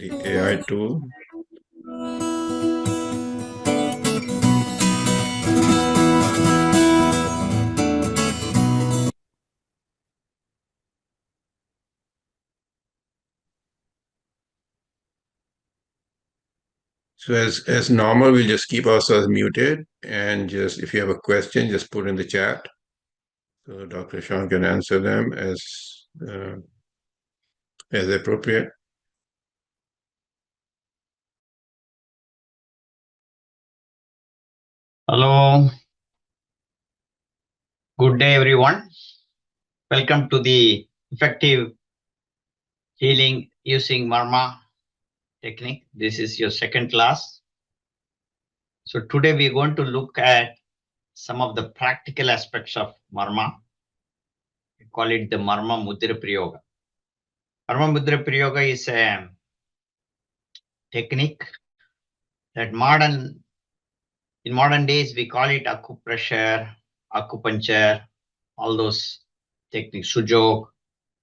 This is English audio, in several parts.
the AI tool. So as normal, we'll just keep ourselves muted, and just if you have a question, just put in the chat. So Dr. Shan can answer them as appropriate. Hello. Good day, everyone. Welcome to the effective healing using Marma technique. This is your second class. So today we're going to look at some of the practical aspects of Marma. We call it the Marma Mudra Prayoga. Marma Mudra Prayoga is a technique that in modern days we call it acupressure, acupuncture, all those techniques, sujok.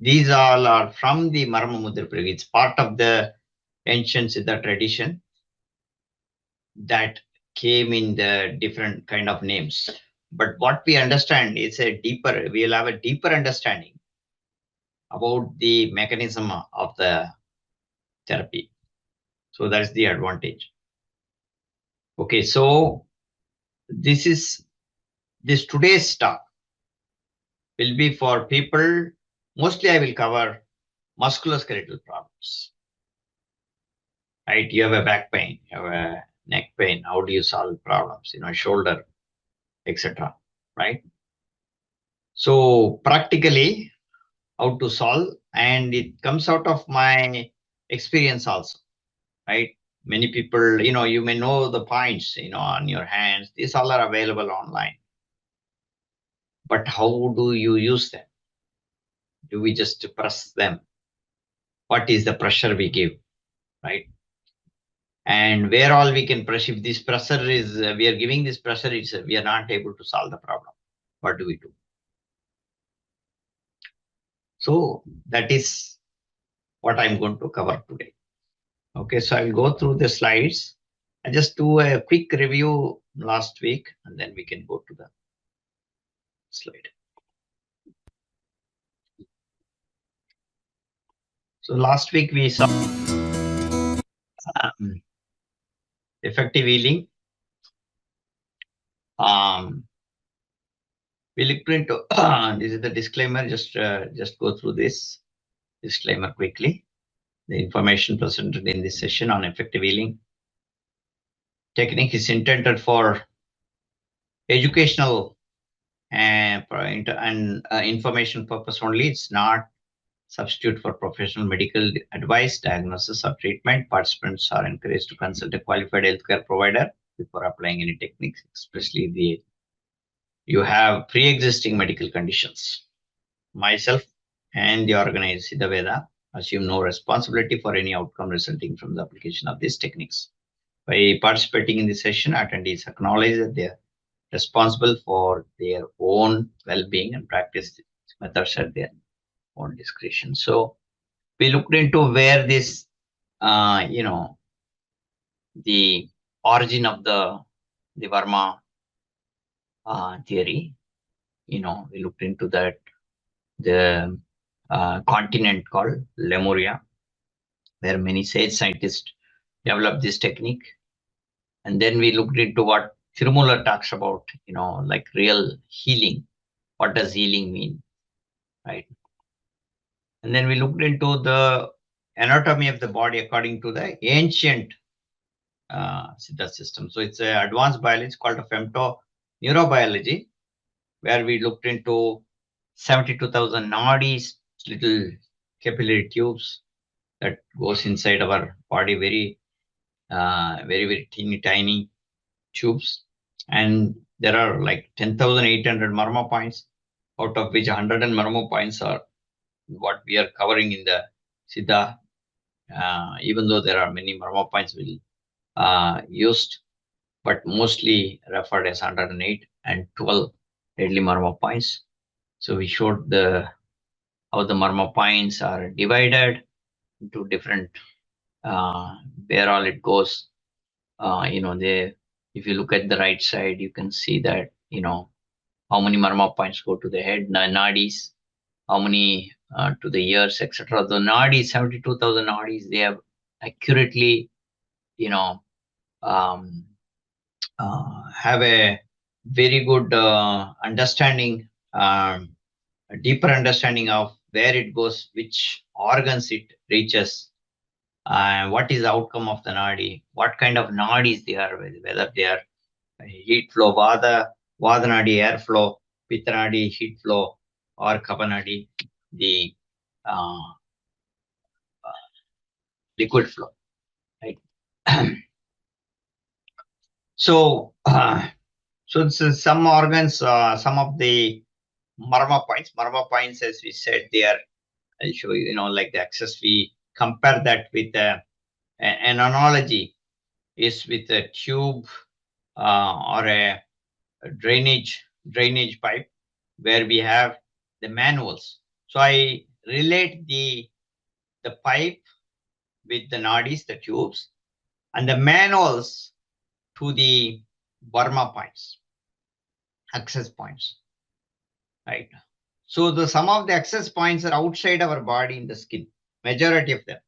These all are from the Marma Mudra Prayoga. It's part of the ancient Siddha tradition that came in the different kind of names. But what we understand is we'll have a deeper understanding about the mechanism of the therapy. So that's the advantage. Okay, so this today's talk will be for people, mostly I will cover musculoskeletal problems. Right? You have a back pain, you have a neck pain, how do you solve problems, shoulder, etc. Right? So practically how to solve, and it comes out of my experience also, right? Many people, you may know the points, on your hands. These all are available online. But how do you use them? Do we just press them? What is the pressure we give, right? And where all we can press, if this pressure is, we are giving this pressure, we are not able to solve the problem. What do we do? So that is what I'm going to cover today. Okay, so I'll go through the slides. I just do a quick review last week, and then we can go to the slide. So last week we saw effective healing. We looked into this is the disclaimer. Just go through this disclaimer quickly. The information presented in this session on effective healing technique is intended for educational and information purpose only. It's not substitute for professional medical advice, diagnosis, or treatment. Participants are encouraged to consult a qualified healthcare provider before applying any techniques, especially if you have pre-existing medical conditions. Myself and the organized Siddha Vetha assume no responsibility for any outcome resulting from the application of these techniques. By participating in this session, attendees acknowledge that they are responsible for their own well-being and practice methods at their own discretion. So we looked into where this, the origin of the Varma theory, we looked into that, the continent called Lemuria, where many sage scientists developed this technique. And then we looked into what Thirumula talks about, like real healing. What does healing mean, right? And then we looked into the anatomy of the body according to the ancient Siddha system. So it's an advanced biology called a femto neurobiology, where we looked into 72,000 nadis, little capillary tubes that goes inside our body, very, very teeny tiny tubes. And there are like 10,800 Marma points, out of which 100 Marma points are what we are covering in the Siddha, even though there are many Marma points used, but mostly referred as 108 and 12 deadly Marma points. So we showed how the Marma points are divided into different where all it goes. If you look at the right side, you can see that, how many Marma points go to the head, nadis, how many to the ears, etc. The nadis, 72,000 nadis, they have accurately, um, have a very good understanding, a deeper understanding of where it goes, which organs it reaches, what is the outcome of the nadi, what kind of nadis they are, whether they are heat flow, vada nadi, air flow, pitta nadi, heat flow, or kapha nadi, the uh, liquid flow, right? So, this is some organs, some of the Marma points. Marma points, as we said, they are, I'll show you, like the axis. We compare that with an analogy is with a tube or a drainage pipe where we have the manuals. So I relate the pipe with the nadis, the tubes, and the manuals to the Varma points, access points, right? So some of the access points are outside our body in the skin, majority of them.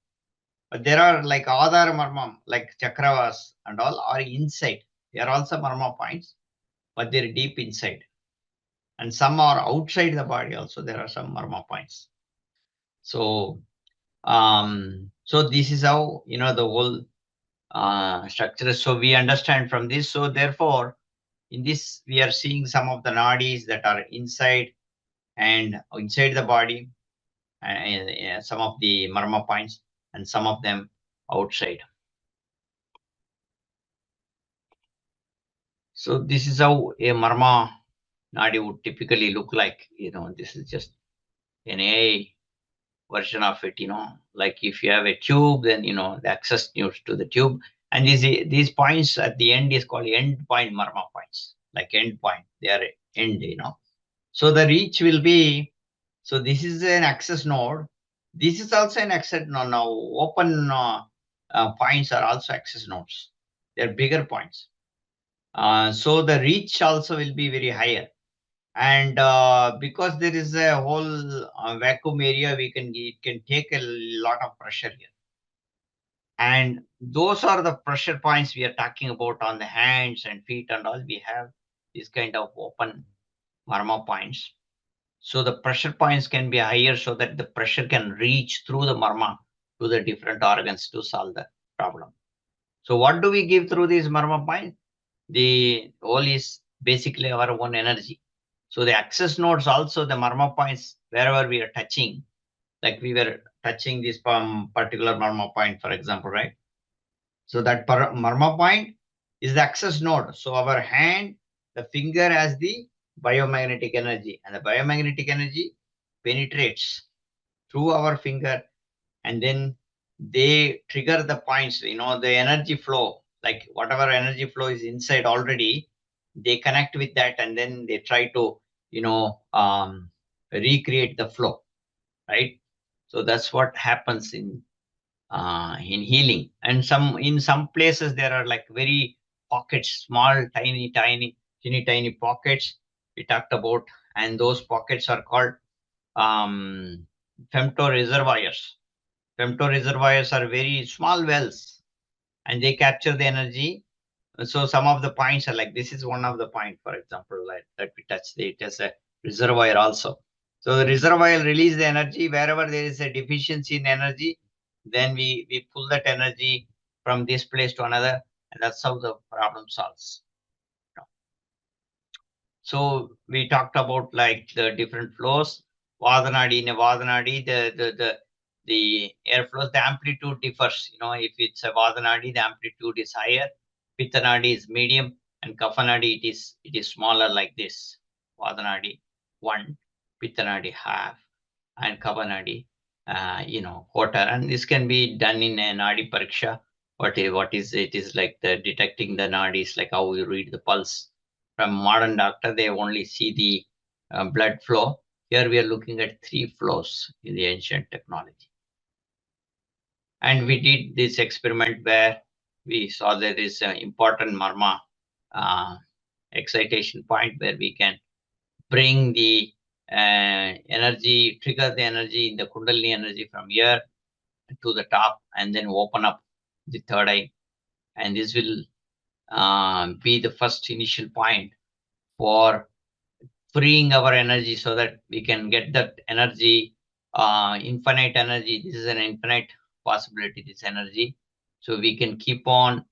But there are like Adhara Marmam, like Chakravas and all are inside. They are also Marma points, but they're deep inside. And some are outside the body also. There are some Marma points. So, so this is how, the whole structure. So we understand from this. So therefore, in this, we are seeing some of the nadis that are inside and inside the body, and some of the Marma points, and some of them outside. So this is how a Marma nadi would typically look like. This is just an AI version of it. Like if you have a tube, then the access nodes to the tube, and these points at the end is called end point Marma points, like end point. They are end. So the reach will be. So this is an access node. This is also an access node. Now open points are also access nodes. They're bigger points. So the reach also will be very higher. And because there is a whole vacuum area, it can take a lot of pressure here. And those are the pressure points we are talking about on the hands and feet and all. We have this kind of open Marma points. So the pressure points can be higher so that the pressure can reach through the Marma to the different organs to solve the problem. So what do we give through these Marma points? The whole is basically our own energy. So the access nodes also, the Marma points, wherever we are touching, like we were touching this particular Marma point, for example, right? So that Marma point is the access node. So our hand, the finger has the biomagnetic energy, and the biomagnetic energy penetrates through our finger, and then they trigger the points, the energy flow, like whatever energy flow is inside already, they connect with that, and then they try to, recreate the flow, right? So that's what happens in healing. And in some places there are like very pockets, small, tiny pockets we talked about, and those pockets are called femto reservoirs. Femto reservoirs are very small wells, and they capture the energy. So some of the points are like, this is one of the point, for example, like that we touched it as a reservoir also. So the reservoir release the energy wherever there is a deficiency in energy, then we pull that energy from this place to another, and that's how the problem solves. So we talked about like the different flows. Vadanadi, in a Vadanadi, the airflows, the amplitude differs. If it's a Vadanadi, the amplitude is higher. Pittanadi is medium, and Kaphanadi it is smaller like this. Vadanadi 1, Pittanadi half, and Kaphanadi quarter. And this can be done in a Nadi Pariksha. What is it is like the detecting the nadis, like how we read the pulse. From modern doctor, they only see the blood flow. Here we are looking at 3 flows in the ancient technology. And we did this experiment where we saw there is an important Marma excitation point where we can bring the energy, trigger the energy in the Kundalini energy from here to the top, and then open up the third eye. And this will be the first initial point for freeing our energy so that we can get that energy, infinite energy. This is an infinite possibility, this energy. So we can keep on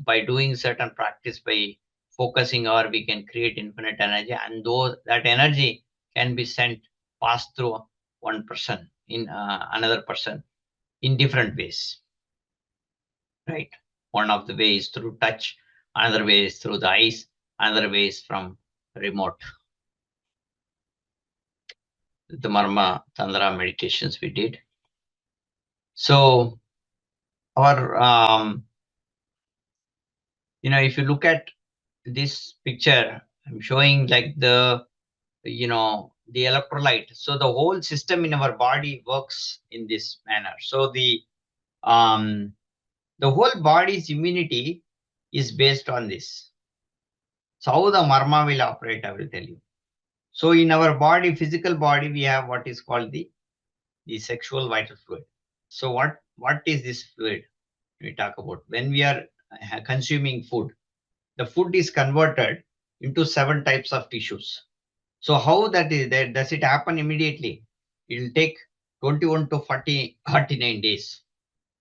by doing certain practice, by focusing, or we can create infinite energy, and that energy can be sent, passed through one person in another person in different ways, right? One of the ways through touch, another way is through the eyes, another way is from remote. The Marma Tantra meditations we did. So our if you look at this picture, I'm showing like the electrolyte. So the whole system in our body works in this manner. So the whole body's immunity is based on this. So how the Marma will operate, I will tell you. So in our body, physical body, we have what is called the sexual vital fluid. So what is this fluid we talk about? When we are consuming food, the food is converted into 7 types of tissues. So how does it happen immediately? It will take 21 to 49 days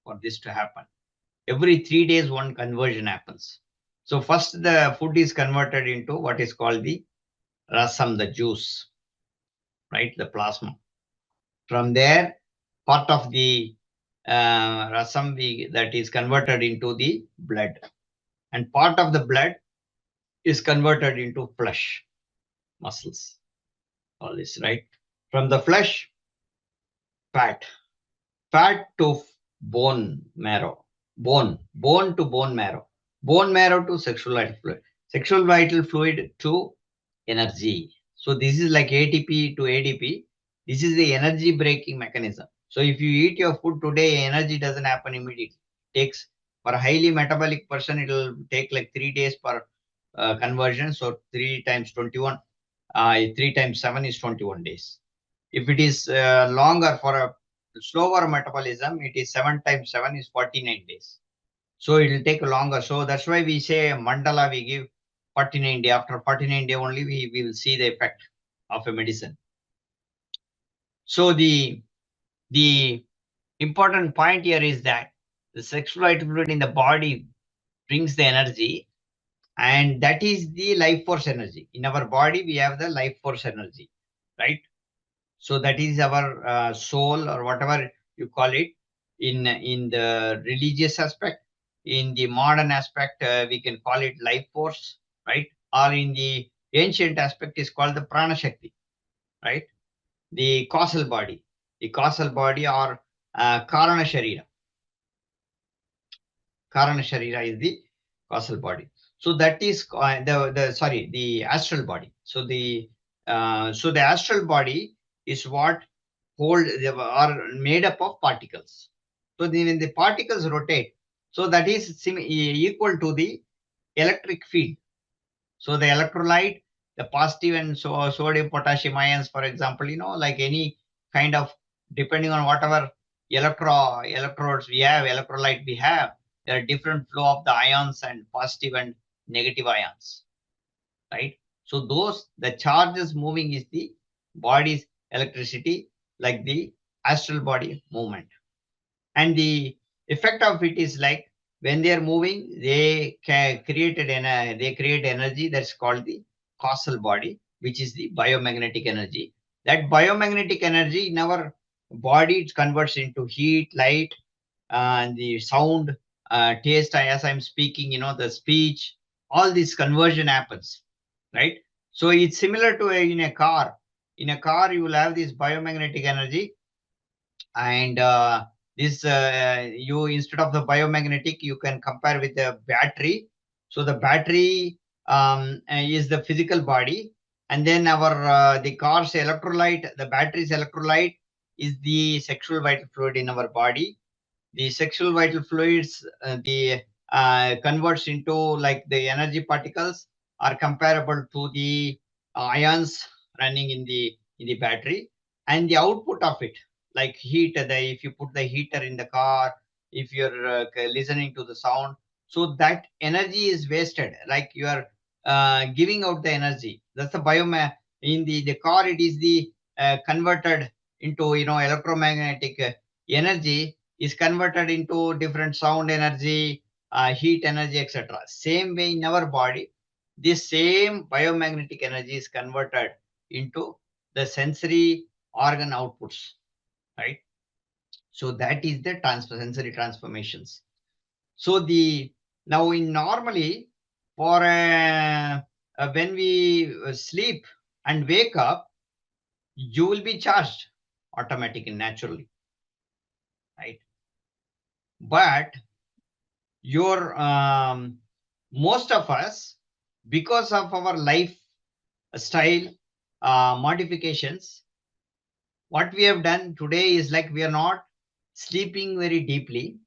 for this to happen. Every 3 days, one conversion happens. So first the food is converted into what is called the rasam, the juice, right? The plasma. From there, part of the rasam that is converted into the blood, and part of the blood is converted into flesh, muscles, all this, right? From the flesh, fat to bone marrow, bone to bone marrow to sexual vital fluid to energy. So this is like ATP to ADP. This is the energy breaking mechanism. So if you eat your food today, energy doesn't happen immediately. It takes, for a highly metabolic person, it will take like 3 days per conversion. So 3 times 21, 3 times 7 is 21 days. If it is longer for a slower metabolism, it is 7 times 7 is 49 days. So it will take longer. So that's why we say mandala, we give 49 days. After 49 days only, we will see the effect of a medicine. So the important point here is that the sexual vital fluid in the body brings the energy, and that is the life force energy. In our body, we have the life force energy, right? So that is our soul, or whatever you call it, in the religious aspect. In the modern aspect, we can call it life force, right? Or in the ancient aspect is called the prana shakti, right? The causal body or karana sharira. Karana sharira is the causal body. So that is the astral body. So the astral body is what are made up of particles. So when the particles rotate, so that is equal to the electric field. So the electrolyte, the positive and sodium, potassium ions, for example, like any kind of, depending on whatever electrodes we have, electrolyte we have, there are different flow of the ions and positive and negative ions, right? So the charges moving is the body's electricity, like the astral body movement. And the effect of it is like, when they are moving, they create energy that's called the causal body, which is the biomagnetic energy. That biomagnetic energy in our body, it converts into heat, light, and the sound, taste, as I'm speaking, the speech, all this conversion happens, right? So it's similar to in a car. In a car, you will have this biomagnetic energy, and you, instead of the biomagnetic, you can compare with the battery. So the battery is the physical body, and then our the car's electrolyte, the battery's electrolyte is the sexual vital fluid in our body. The sexual vital fluids, the converts into like the energy particles are comparable to the ions running in the battery, and the output of it, like heat, if you put the heater in the car, if you're listening to the sound, so that energy is wasted, like you are giving out the energy. That's the bioma in the car. It is the converted into electromagnetic energy is converted into different sound energy, heat energy, etc. Same way in our body, this same biomagnetic energy is converted into the sensory organ outputs, right? So that is the sensory transformations. So the now in normally for when we sleep and wake up, you will be charged automatically, naturally, right? But your most of us, because of our lifestyle modifications, what we have done today is like we are not sleeping very deeply,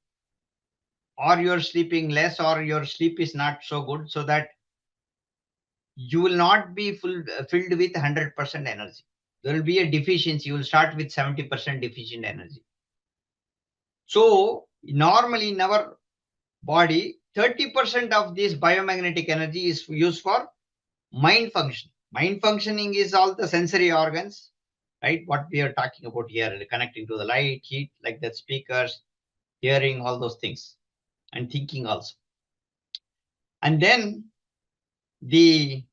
or you're sleeping less, or your sleep is not so good, so that you will not be filled with 100% energy. There will be a deficiency. You will start with 70% deficient energy. So normally in our body, 30% of this biomagnetic energy is used for mind function. Mind functioning is all the sensory organs, right? What we are talking about here, connecting to the light, heat, like the speakers, hearing, all those things, and thinking also. And then the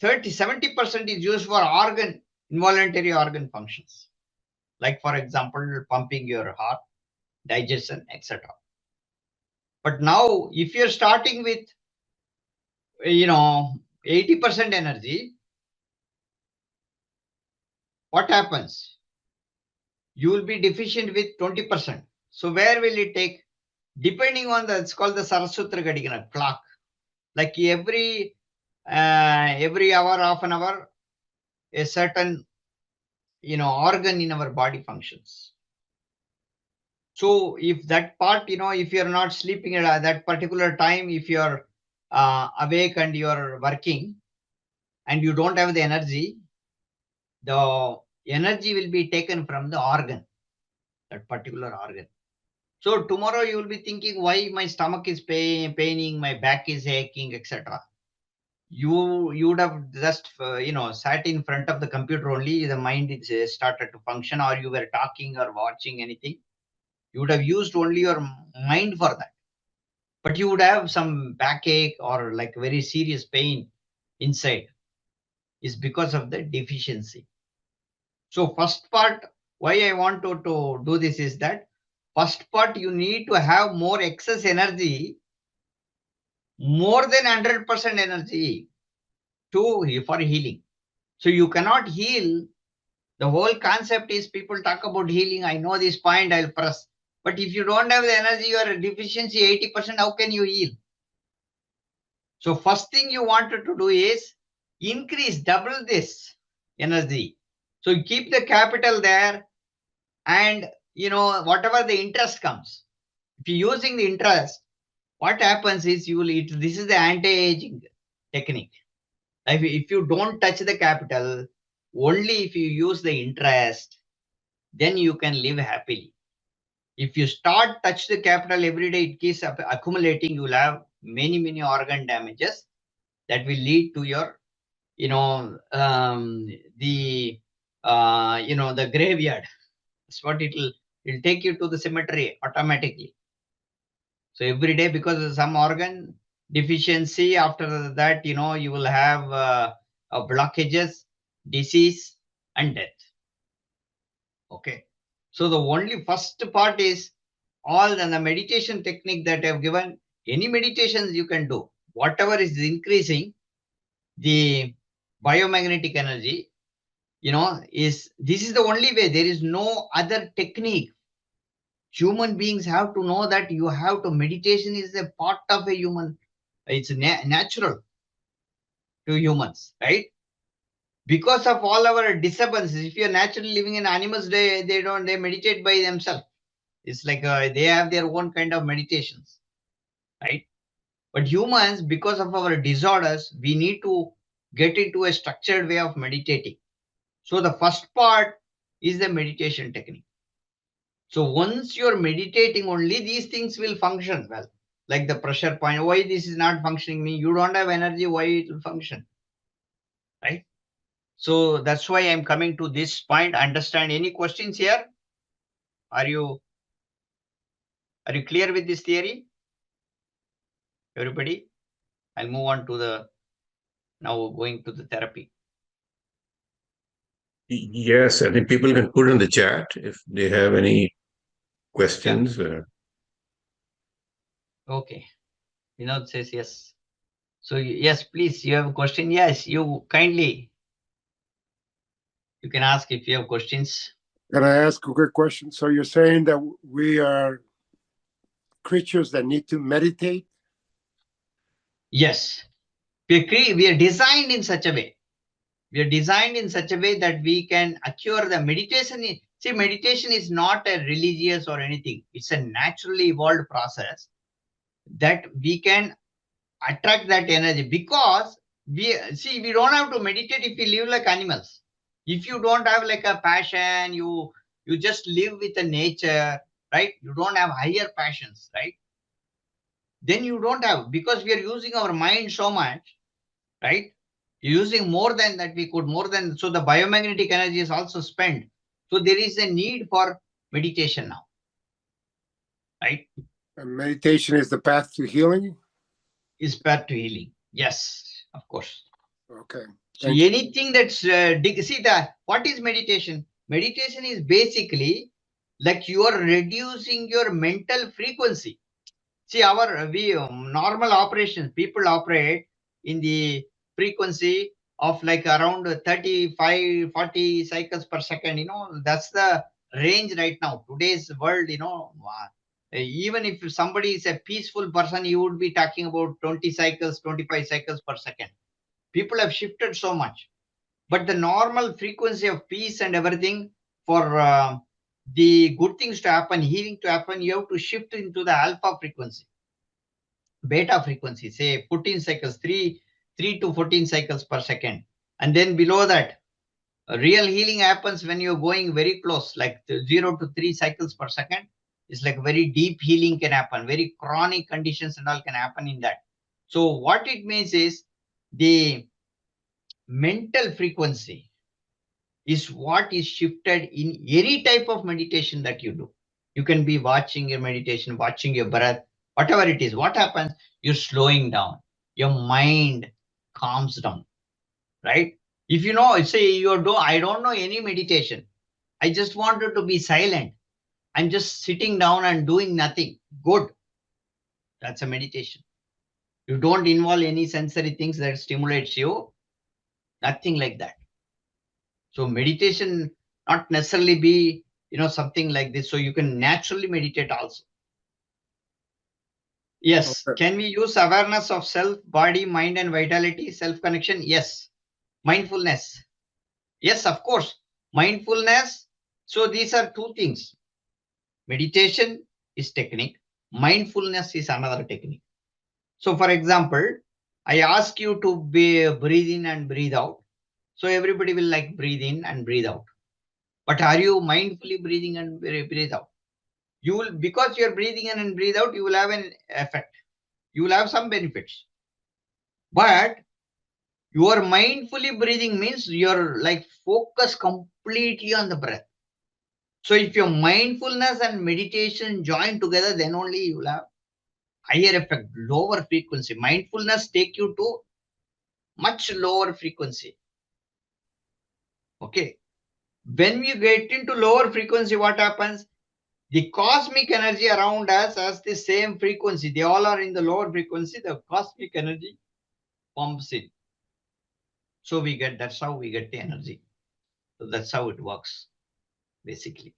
70% is used for involuntary organ functions, like for example, pumping your heart, digestion, etc. But now, if you're starting with 80% energy, what happens? You will be deficient with 20%. So where will it take? Depending on it's called the Sarasutra Gadigana clock. Like every hour, half an hour, a certain organ in our body functions. So if that part, if you're not sleeping at that particular time, if you're awake and you're working and you don't have the energy will be taken from the organ, that particular organ. So tomorrow you will be thinking, why my stomach is paining, my back is aching, etc. You would have just sat in front of the computer only, the mind is started to function, or you were talking or watching anything. You would have used only your mind for that. But you would have some backache or like very serious pain inside, is because of the deficiency. So first part, why I want to do this is that first part, you need to have more excess energy, more than 100% energy for healing. So you cannot heal. The whole concept is people talk about healing. I know this point, I'll press. But if you don't have the energy, you are a deficiency 80%, how can you heal? So first thing you wanted to do is increase, double this energy. So you keep the capital there, and whatever the interest comes. If you're using the interest, what happens is this is the anti-aging technique. If you don't touch the capital, only if you use the interest, then you can live happily. If you touch the capital every day, it keeps accumulating. You will have many organ damages that will lead to your the graveyard. That's what it'll take you to the cemetery automatically. So every day, because of some organ deficiency, after that, you will have blockages, disease, and death. Okay. So the only first part is all the meditation technique that I have given. Any meditations you can do, whatever is increasing the biomagnetic energy, this is the only way. There is no other technique. Human beings have to know that meditation is a part of a human. It's natural to humans, right? Because of all our disturbances, if you're naturally living in animals, they meditate by themselves. It's like they have their own kind of meditations, right? But humans, because of our disorders, we need to get into a structured way of meditating. So the first part is the meditation technique. So once you're meditating, only these things will function well. Like the pressure point, why this is not functioning? Me, you don't have energy, why it will function, right? So that's why I'm coming to this point. Understand? Any questions here? Are you clear with this theory? Everybody? I'll move on to the now going to the therapy. Yes, I think people can put in the chat if they have any questions. Okay. Vinod says yes. So yes, please, you have a question? Yes, you kindly. You can ask if you have questions. Can I ask a quick question? So you're saying that we are creatures that need to meditate? Yes. We are designed in such a way. We are designed in such a way that we can acquire the meditation. See, meditation is not a religious or anything. It's a naturally evolved process that we can attract that energy, because we don't have to meditate if we live like animals. If you don't have like a passion, you just live with the nature, right? You don't have higher passions, right? Then you don't have, because we are using our mind so much, right? Using more than that, so the biomagnetic energy is also spent. So there is a need for meditation now, right? And meditation is the path to healing? Is path to healing. Yes, of course. Okay. So anything that's what is meditation? Meditation is basically like you are reducing your mental frequency. See, normal operations, people operate in the frequency of like around 35, 40 cycles per second. That's the range right now. Today's world, even if somebody is a peaceful person, you would be talking about 20 cycles, 25 cycles per second. People have shifted so much. But the normal frequency of peace and everything, for the good things to happen, healing to happen, you have to shift into the alpha frequency, beta frequency, say 14 cycles, 3 to 14 cycles per second. And then below that, real healing happens when you're going very close, like 0 to 3 cycles per second. It's like very deep healing can happen, very chronic conditions and all can happen in that. So what it means is the mental frequency is what is shifted in any type of meditation that you do. You can be watching your meditation, watching your breath, whatever it is. What happens? You're slowing down. Your mind calms down, right? If say I don't know any meditation. I just wanted to be silent. I'm just sitting down and doing nothing. Good. That's a meditation. You don't involve any sensory things that stimulates you. Nothing like that. So meditation not necessarily be, something like this. So you can naturally meditate also. Yes. Okay. Can we use awareness of self, body, mind, and vitality, self-connection? Yes. Mindfulness. Yes, of course. Mindfulness. So these are two things. Meditation is technique. Mindfulness is another technique. So for example, I ask you to breathe in and breathe out. So everybody will like breathe in and breathe out. But are you mindfully breathing and breathe out? You will, because you're breathing in and breathe out, you will have an effect. You will have some benefits. But your mindfully breathing means you're like focused completely on the breath. So if your mindfulness and meditation join together, then only you will have higher effect, lower frequency. Mindfulness take you to much lower frequency. Okay. When we get into lower frequency, what happens? The cosmic energy around us has the same frequency. They all are in the lower frequency. The cosmic energy pumps in. So that's how we get the energy. So that's how it works, basically.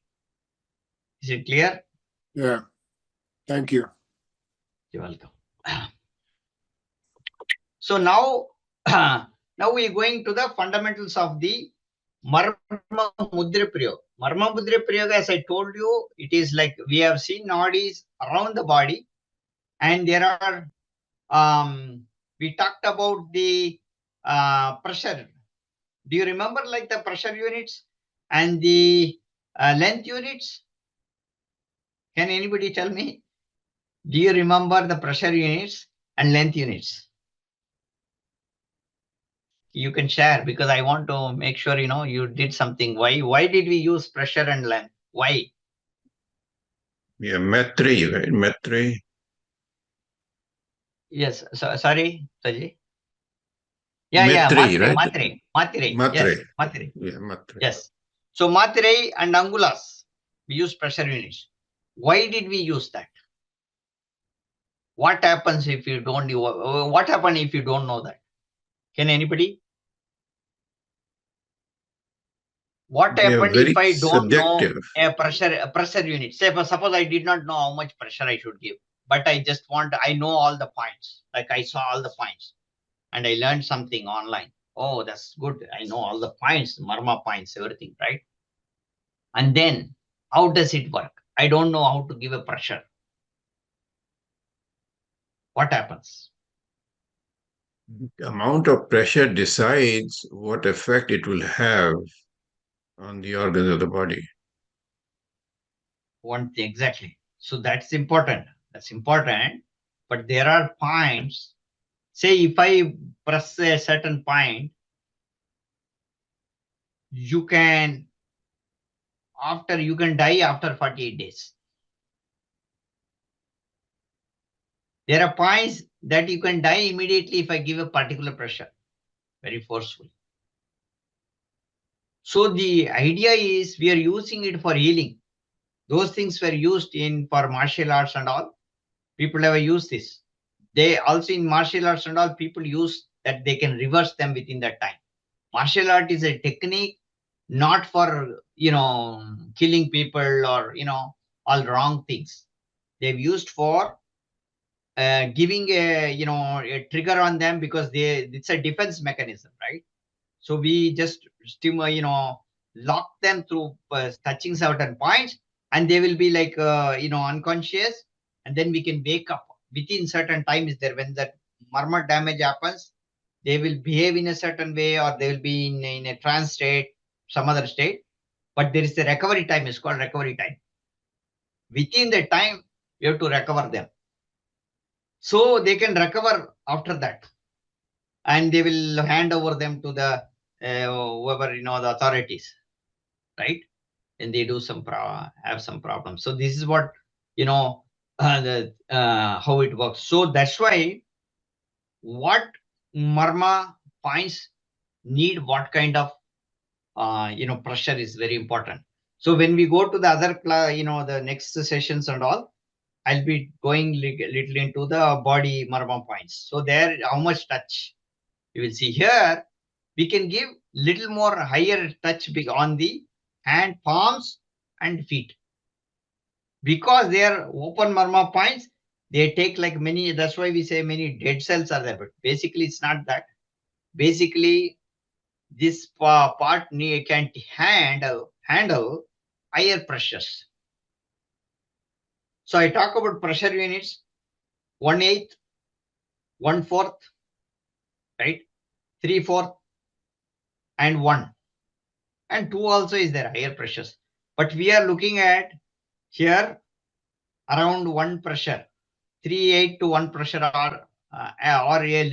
Is it clear? Yeah. Thank you. You're welcome. So now we're going to the fundamentals of the Marma Mudra Prayoga. Marma Mudra Prayoga, as I told you, it is like we have seen nowadays around the body, and there are, we talked about the pressure. Do you remember like the pressure units and the length units? Can anybody tell me? Do you remember the pressure units and length units? You can share, because I want to make sure, you know, you did something. Why did we use pressure and length? Why? Yeah, Maitre, right? Maitre. Yes. So, sorry, Saji. Yeah, Maitre, Matre, right? Matre, Matre. Matre. Yes, Matre. Yeah, Matre. Yes. So Matre and Angulas, we use pressure units. Why did we use that? What happens if you don't? What happens if you don't know that? Can anybody? What They are happened very if I don't know subjective. a pressure unit? Say, suppose I did not know how much pressure I should give, but I just I know all the points. Like I saw all the points, and I learned something online. Oh, that's good. I know all the points, Marma points, everything, right? And then, how does it work? I don't know how to give a pressure. What happens? The amount of pressure decides what effect it will have on the organs of the body. One thing, exactly. So that's important. That's important. But there are points. Say if I press a certain point, you can die after 48 days. There are points that you can die immediately if I give a particular pressure, very forceful. So the idea is we are using it for healing. Those things were used for martial arts and all. People have used this. They also in martial arts and all, people use that they can reverse them within that time. Martial art is a technique, not for, killing people or, all wrong things. They've used for giving a trigger on them, because it's a defense mechanism, right? So we just lock them through touching certain points, and they will be like unconscious, and then we can wake up within certain time. Is there when that murmur damage happens, they will behave in a certain way, or they will be in a trance state, some other state. But there is a recovery time. It's called recovery time. Within the time, you have to recover them. So they can recover after that, and they will hand over them to the whoever, the authorities, right? And they do have some problems. So this is what, how it works. So that's why what Marma points need what kind of pressure is very important. So when we go to the other the next sessions and all, I'll be going little into the body Marma points. So there, how much touch you will see here. We can give little more higher touch on the hand, palms and feet, because they are open Marma points. They take like many, that's why we say many dead cells are there, but basically it's not that. Basically this part can handle higher pressures. So I talk about pressure units: 1/8, 1/4, right? 3/4 and 1. And 2 also is there, higher pressures. But we are looking at here around 1 pressure. 3/8 to 1 pressure, or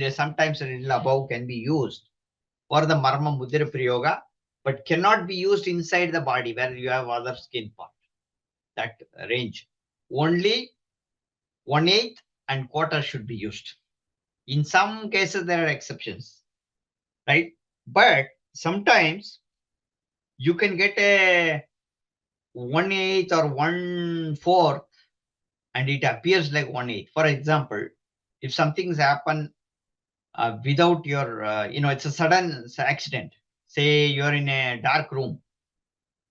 sometimes a little above can be used for the Marma Mudra Prayoga, but cannot be used inside the body where you have other skin part. That range. Only 1/8 and 1/4 should be used. In some cases, there are exceptions, right? But sometimes you can get a 1/8 or 1/4 and it appears like 1/8. For example, if something's happened without your, it's a sudden accident. Say you're in a dark room,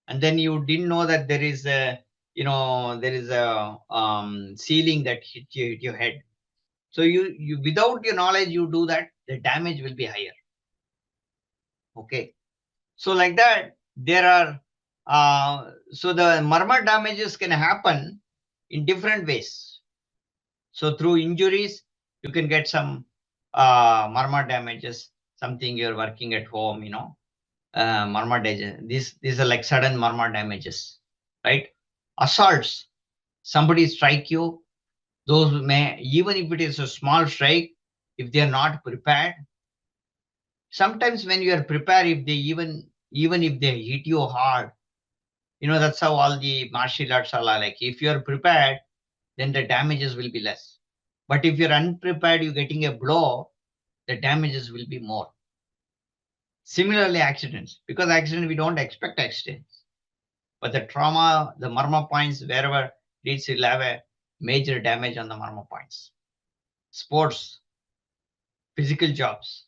and then you didn't know that there is a, ceiling that hit your head. So you without your knowledge, you do that, the damage will be higher. Okay. So like that, there are So the marma damages can happen in different ways. So through injuries, you can get some marma damages, something you're working at home, marma damages. These are like sudden marma damages, right? Assaults, somebody strike you, those may, even if it is a small strike, if they are not prepared, sometimes when you are prepared, if they even if they hit you hard, that's how all the martial arts are like. If you are prepared, then the damages will be less. But if you're unprepared, you're getting a blow, the damages will be more. Similarly, accidents, because accident, we don't expect accidents. But the trauma, the marma points, wherever leads, will have a major damage on the marma points. Sports, physical jobs,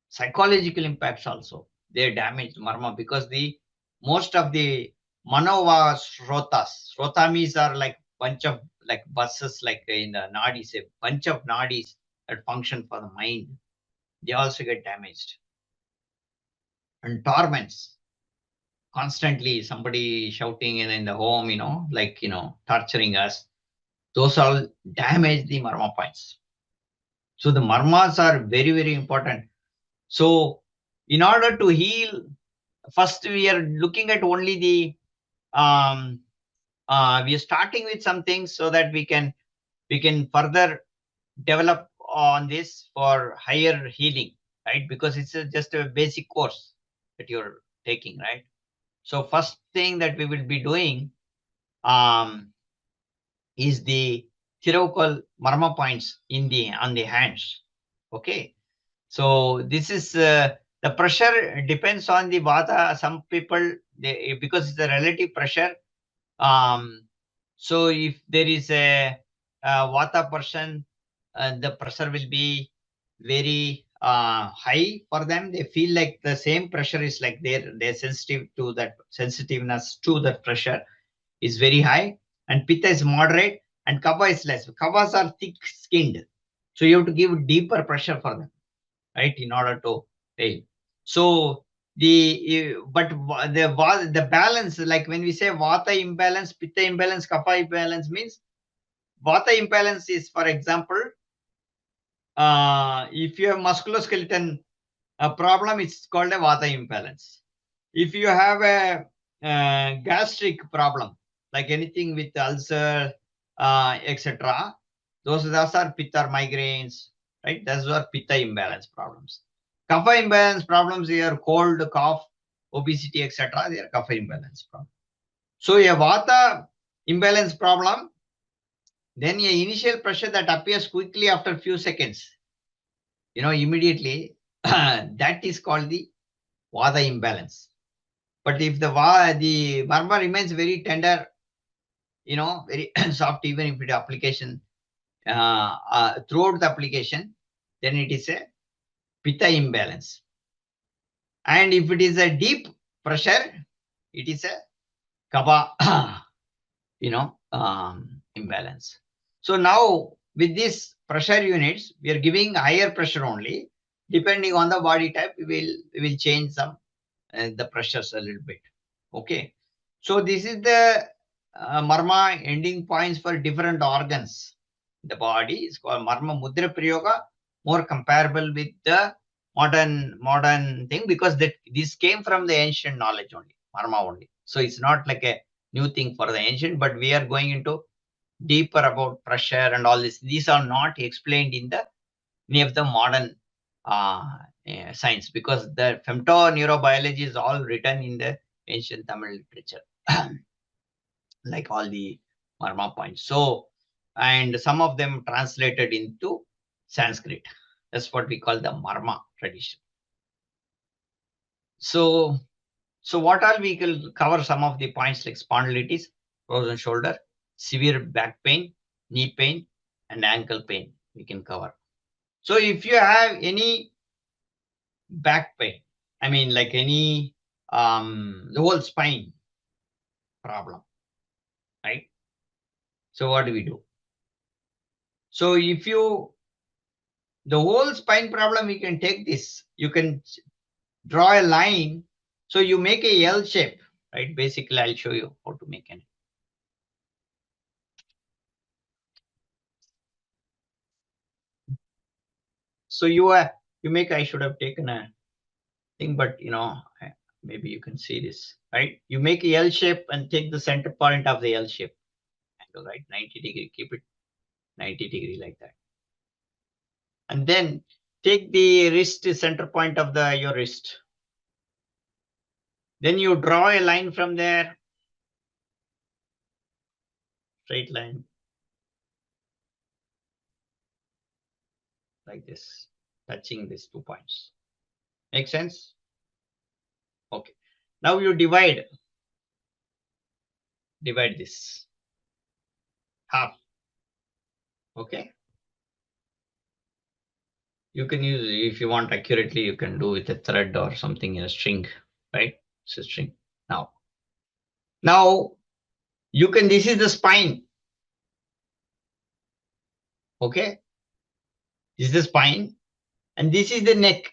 psychological impacts also. They damage marma because the most of the manova srotamis are like bunch of like buses, like in the nadis, a bunch of nadis that function for the mind. They also get damaged. And torments, constantly somebody shouting in the home, torturing us. Those all damage the marma points. So the marmas are very, very important. So in order to heal, first we are looking at only the we are starting with some things so that we can further develop on this for higher healing, right? Because it's just a basic course that you're taking, right? So first thing that we will be doing is the theoretical marma points on the hands. Okay, so this is the pressure depends on the vata. Some people, because it's a relative pressure. So if there is a vata person, the pressure will be very high for them. They feel like the same pressure is like they're sensitive to that, sensitiveness to that pressure is very high, and pitta is moderate, and kapha is less. Kaphas are thick skinned, so you have to give deeper pressure for them, right, in order to fail. So the balance, like when we say vata imbalance, pitta imbalance, kapha imbalance, means vata imbalance is, for example, if you have musculoskeletal problem, it's called a vata imbalance. If you have a gastric problem, like anything with ulcer, etc., those are pitta migraines, right? Those are pitta imbalance problems. Kapha imbalance problems, they are cold, cough, obesity, etc. They are kapha imbalance problem. So a vata imbalance problem, then a initial pressure that appears quickly after few seconds, immediately, that is called the vata imbalance. But if the marma remains very tender, very soft, even if it application throughout the application, then it is a pitta imbalance. And if it is a deep pressure, it is a kapha, imbalance. So now with these pressure units, we are giving higher pressure only. Depending on the body type, we will change some the pressures a little bit. Okay. So this is the marma ending points for different organs. The body is called marma mudra prayoga, more comparable with the modern thing, because this came from the ancient knowledge only, marma only. So it's not like a new thing for the ancient, but we are going into deeper about pressure and all this. These are not explained in any of the modern science, because the femtoneurobiology is all written in the ancient Tamil literature, like all the marma points. So, and some of them translated into Sanskrit. That's what we call the marma tradition. So what all we will cover some of the points like spondylitis, frozen shoulder, severe back pain, knee pain, and ankle pain we can cover. So if you have any back pain, I mean like any the whole spine problem, right? So what do we do? So if the whole spine problem, you can take this, you can draw a line. So you make a L shape. right? Basically, I'll show you how to make it. So you make, I should have taken a thing, but maybe you can see this, right? You make a L shape and take the center point of the L shape angle, right? 90 degree, keep it 90 degree like that. And then take the wrist center point of your wrist. Then you draw a line from there, straight line, like this, touching these 2 points. Make sense? Okay. Now you divide this half. Okay. You can use, if you want accurately, you can do with a thread or something in a string, right? It's a string. Now you can, this is the spine. Okay. This is the spine and this is the neck.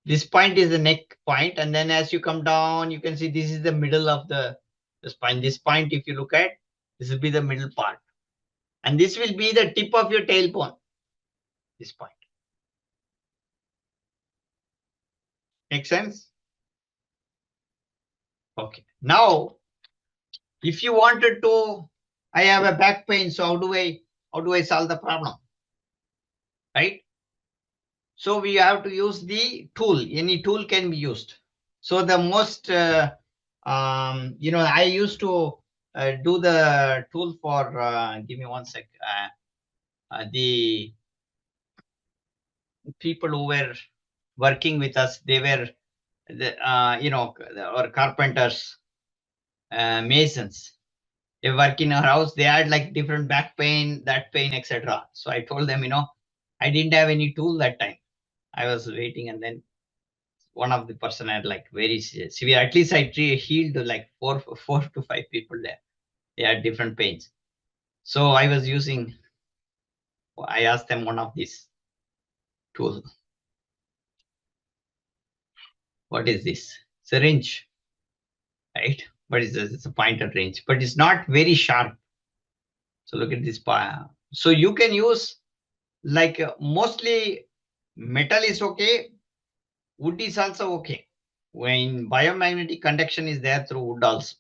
This point is the neck point, and then as you come down, you can see this is the middle of the spine. This point, if you look at, this will be the middle part. And this will be the tip of your tailbone, this point. Make sense? Okay. Now, if you wanted to, I have a back pain, so how do I solve the problem? Right? So we have to use the tool. Any tool can be used. So the most, I used to do the tool for, give me one sec. The people who were working with us, they were, or carpenters, masons. They work in our house. They had like different back pain, that pain, etc. So I told them, I didn't have any tool that time. I was waiting, and then one of the person had like very severe. At least I healed like four to five people there. They had different pains. So I was using. I asked them one of these tools. What is this? It's a wrench, right? But it's a pointed wrench, but it's not very sharp. So look at this part. So you can use like mostly metal is okay. Wood is also okay. When biomagnetic conduction is there through wood also,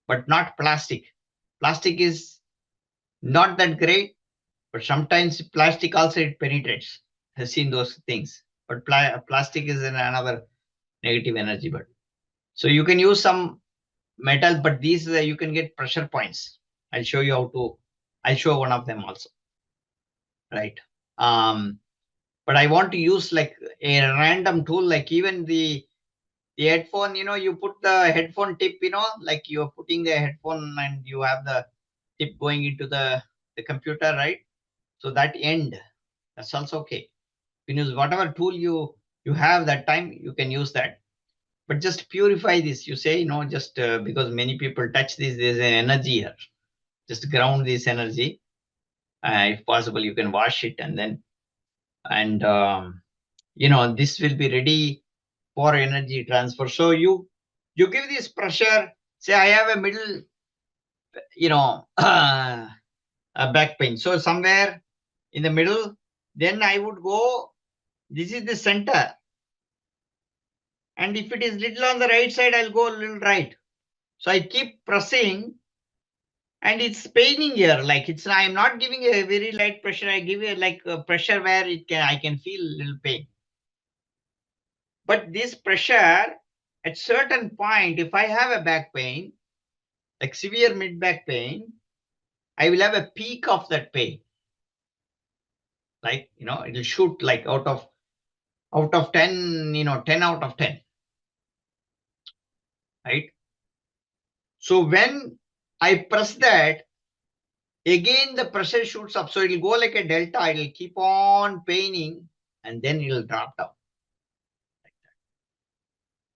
but not plastic. Plastic is not that great, but sometimes plastic also it penetrates. I've seen those things. But plastic is another negative energy. But so you can use some metal, but these you can get pressure points. I'll show you how to. I'll show one of them also. Right. But I want to use like a random tool, like even the headphone, you put the headphone tip, like you're putting the headphone and you have the tip going into the computer, right? So that end, that's also okay. You can use whatever tool you have that time, you can use that. But just purify this. You say, just because many people touch this, there's an energy here. Just ground this energy. If possible, you can wash it and then, this will be ready for energy transfer. So you give this pressure. Say I have a middle, a back pain. So somewhere in the middle, then I would go. This is the center. And if it is little on the right side, I'll go a little right. So I keep pressing, and it's paining here. Like I'm not giving a very light pressure. I give it like a pressure where I can feel a little pain. But this pressure at certain point, if I have a back pain, like severe mid back pain, I will have a peak of that pain. Like, it will shoot like out of 10, 10 out of 10. Right? So when I press that, again the pressure shoots up. So it will go like a delta. It will keep on paining and then it will drop down. Like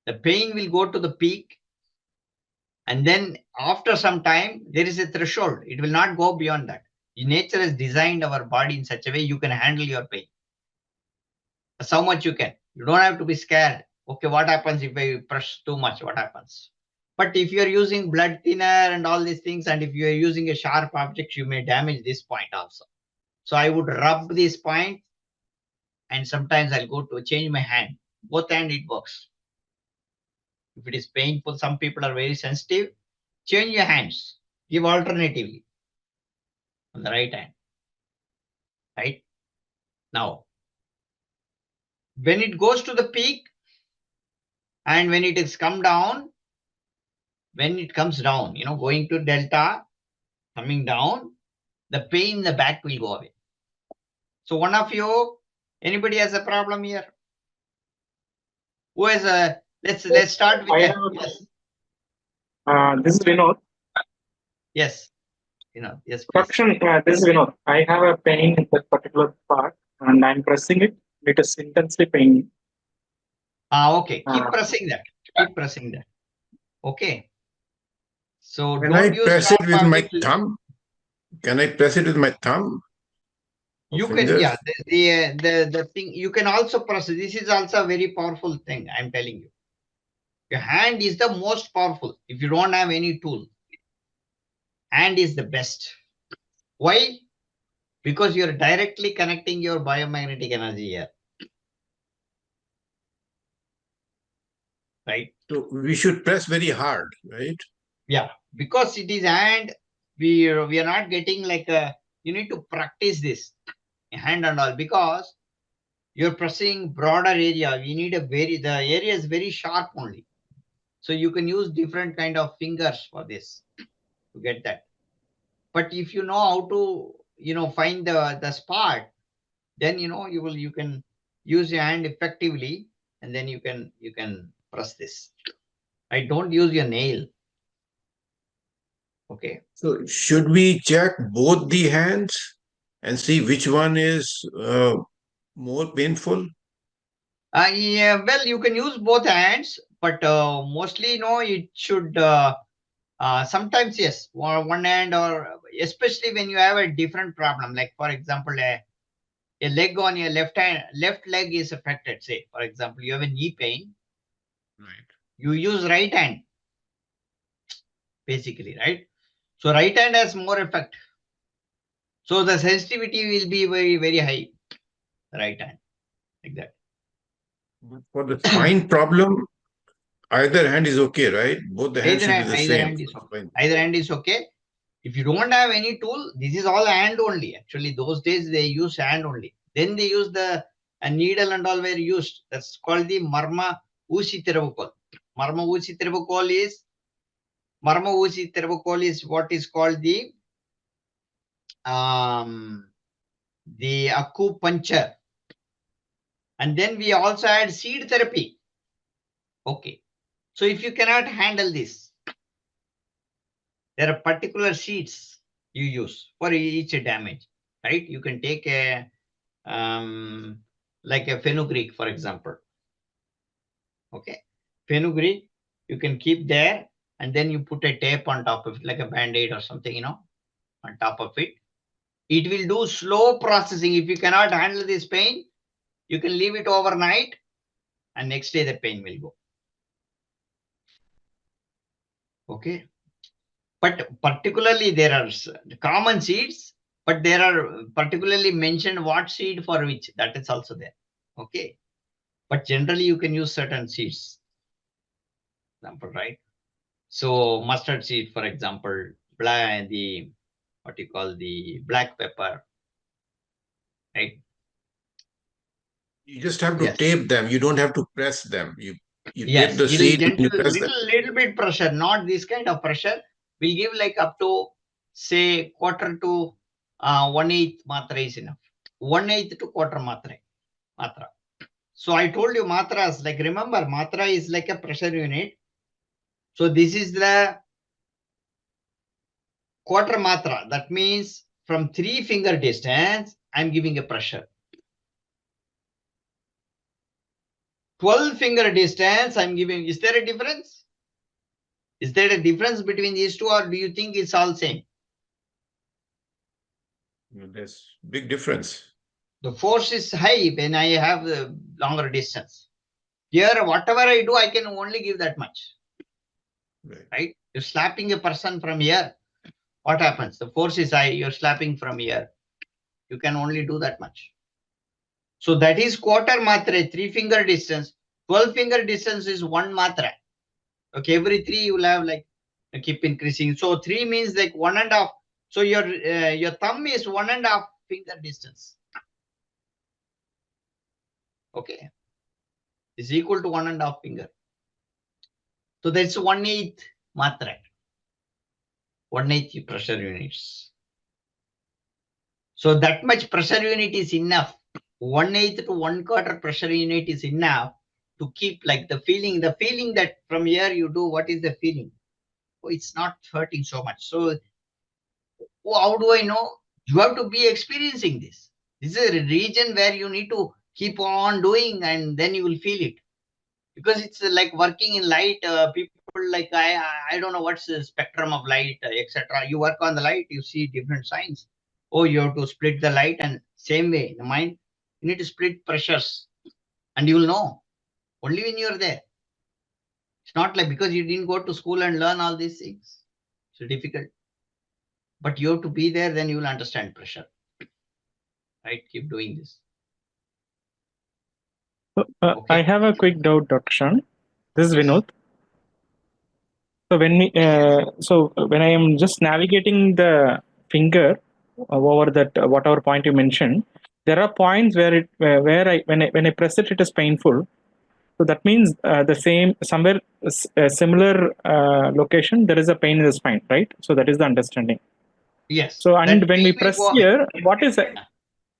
that. The pain will go to the peak. And then after some time, there is a threshold. It will not go beyond that. Nature has designed our body in such a way you can handle your pain. That's how much you can. You don't have to be scared. Okay, what happens if I press too much? What happens? But if you're using blood thinner and all these things, and if you're using a sharp object, you may damage this point also. So I would rub this point, and sometimes I'll go to change my hand. Both hand it works. If it is painful, some people are very sensitive. Change your hands. Give alternatively on the right hand. Right? Now, when it goes to the peak and when it is come down, when it comes down, going to delta, coming down, the pain in the back will go away. So one of you, anybody has a problem here? Who has a, let's start with I that. have, Yes. this is Vinod. Yes. Yes, please. Production, this is Vinod. I have a pain in that particular part and I'm pressing it. It is intensely paining. Okay. Keep pressing that. Keep pressing that. Okay. So Can I don't use press it sharp with my objects. thumb? Can I press it with my thumb? Or You can, fingers? yeah, the thing, you can also press. This is also a very powerful thing, I'm telling you. Your hand is the most powerful. If you don't have any tool, hand is the best. Why? Because you're directly connecting your biomagnetic energy here. Right? So we should press very hard, right? Yeah, because it is hand, we are not getting like a, you need to practice this hand and all, because you're pressing broader area. We need the area is very sharp only. So you can use different kind of fingers for this to get that. But if you know how to, find the spot, then you can use your hand effectively, and then you can press this. I don't use your nail. Okay. So should we check both the hands and see which one is more painful? Yeah, well, you can use both hands, but mostly, it should, sometimes, yes, one hand, or especially when you have a different problem, like, for example, a leg on your left leg is affected. Say, for example, you have a knee pain, Right. you use right hand, basically, right? So right hand has more effect. So the sensitivity will be very, very high, right hand, like that. For the spine problem, either hand is okay, right? Both the hands should be the Either same. hand is okay. Either hand is okay. If you don't have any tool, this is all hand only. Actually, those days they use hand only. Then they use the needle and all were used. That's called the Marma Varmam. Marma Varmam is what is called the acupuncture. And then we also had seed therapy. Okay. So if you cannot handle this, there are particular seeds you use for each damage, right? You can take a like a fenugreek, for example. Okay, fenugreek you can keep there, and then you put a tape on top of it, like a band-aid or something, on top of it. It will do slow processing. If you cannot handle this pain, you can leave it overnight, and next day the pain will go. Okay. But particularly there are common seeds, but there are particularly mentioned what seed for which, that is also there. Okay. But generally you can use certain seeds. Example, right? So mustard seed, for example, what you call the black pepper, right? You just have to Yes. tape them. You don't have to press them. You Yes, tape the seed and you gentle, press them. little bit pressure, not this kind of pressure. We'll give like up to, say, quarter to 1/8 matra is enough. 1/8 to quarter matra. So I told you matras, like remember, matra is like a pressure unit. So this is the quarter matra. That means from 3 finger distance, I'm giving a pressure. 12 finger distance, I'm giving. Is there a difference? Is there a difference between these two, or do you think it's all same? There's big difference. The force is high when I have the longer distance. Here, whatever I do, I can only give that much. Right. Right? You're slapping a person from here. What happens? The force is high. You're slapping from here. You can only do that much. So that is quarter matra, 3-finger distance. 12-finger distance is 1 matra. Okay, every 3 you will have like keep increasing. So 3 means like 1.5. So your thumb is 1.5 finger distance. Okay, is equal to 1.5 finger. So that's 1/8 matra. 1/8 pressure units. So that much pressure unit is enough. 1/8 to 1/4 pressure unit is enough to keep like the feeling that from here you do, what is the feeling? Oh, it's not hurting so much. So how do I know? You have to be experiencing this. This is a region where you need to keep on doing and then you will feel it. Because it's like working in light. People like, I don't know what's the spectrum of light, etc. You work on the light, you see different signs. Oh, you have to split the light, and same way, in the mind, you need to split pressures. And you will know only when you're there. It's not like because you didn't go to school and learn all these things. It's difficult. But you have to be there, then you will understand pressure. Right? Keep doing this. Okay. I have a quick doubt, Dr. Shan. This is Vinod. So when I am just navigating the finger over that whatever point you mentioned, there are points where when I press it, it is painful. So that means the same somewhere similar location there is a pain in the spine, right? So that is the understanding. Yes. So and when we press here, what is it?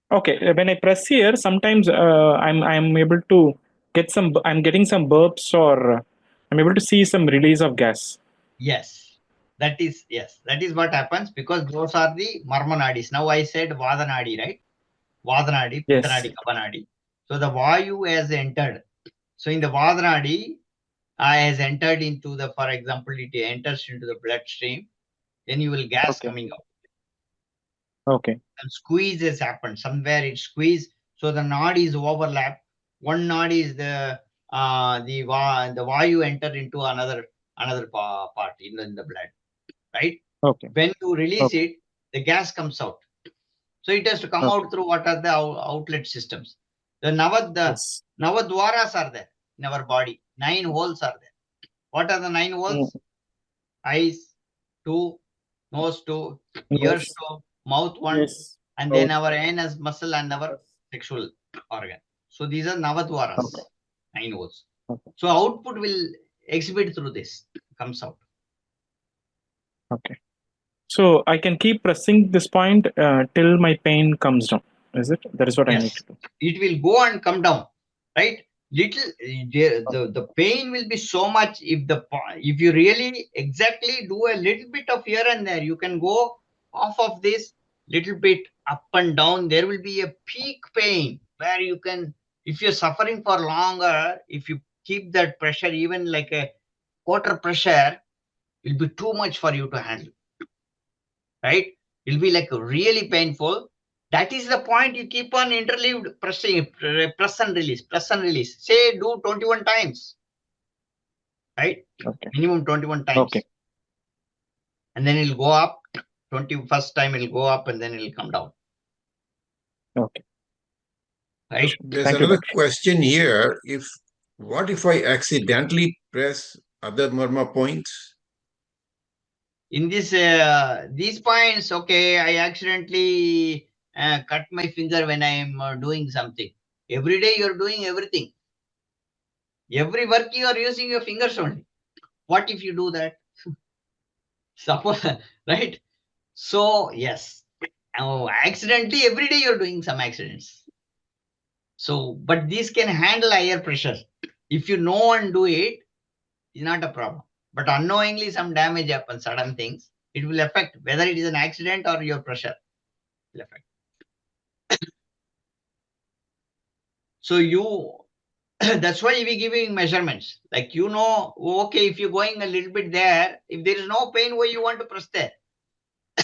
Okay, when I press here, sometimes I'm able to get some. I'm getting some burps, or I'm able to see some release of gas. Yes, that is what happens, because those are the Marma nadis. Now I said Vada nadi, right? Vada nadi, Pitta nadi, Kapha nadi. So the Vayu has entered. So in the Vada nadi, has entered into the, for example, it enters into the bloodstream. Then you will gas coming out. Okay. And squeeze has happened. Somewhere it squeeze. So the nod is overlap. One nod is the Vayu enter into another part in the blood. Right? Okay. When you release it, the gas comes out. So it has to come out through what are the outlet systems. The Navadwaras are there in our body. 9 holes are there. What are the 9 holes? Eyes, 2, nose 2, ears 2, mouth 1, and then our anus muscle and our sexual organ. So these are Navadwaras, 9 holes. So output will exhibit through this, comes out. Okay. So I can keep pressing this point till my pain comes down. Is it? That is what I need to do. It will go and come down, right? The pain will be so much if you really exactly do a little bit of here and there. You can go off of this little bit up and down. There will be a peak pain where you can, if you're suffering for longer, if you keep that pressure even like a quarter pressure, it will be too much for you to handle. Right? It'll be like really painful. That is the point. You keep on interleaved pressing, press and release, press and release. Say do 21 times. Right? Okay. Minimum 21 times. Okay. And then it'll go up. 21st time it'll go up and then it'll come down. Okay. Right? There's another question here. What if I accidentally press other Marma points? In this these points, okay, I accidentally cut my finger when I am doing something. Every day you're doing everything. Every work you are using your fingers only. What if you do that? Suppose, right? So yes, accidentally every day you're doing some accidents. So, but these can handle higher pressure. If you know and do it, it's not a problem. But unknowingly some damage happens, sudden things. It will affect whether it is an accident or your pressure. It will affect. So that's why we giving measurements. Like, okay, if you're going a little bit there, if there is no pain, why you want to press there?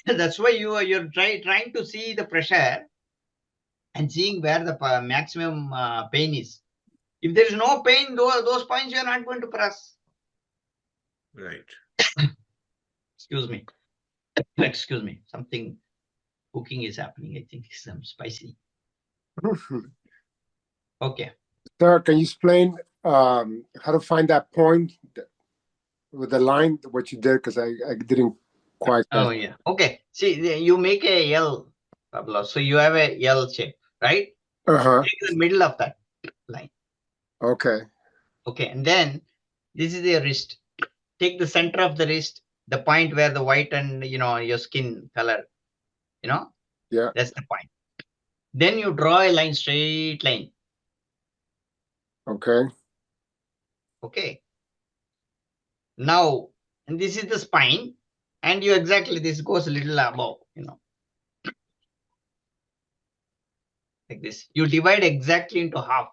That's why you're trying to see the pressure and seeing where the maximum pain is. If there is no pain, those points you are not going to press. Right. Excuse me. Excuse me. Something cooking is happening. I think some spicy. Okay. Sir, can you explain how to find that point with the line, what you did? Because I didn't quite. Oh, yeah. Okay. See, you make a L, Pablo. So you have a L shape, right? Uh-huh. Take the middle of that line. Okay. Okay. And then this is the wrist. Take the center of the wrist, the point where the white and, your skin color, Yeah. that's the point. Then you draw a line, straight line. Okay. Okay. Now, and this is the spine, and this goes a little above, like this. You divide exactly into half.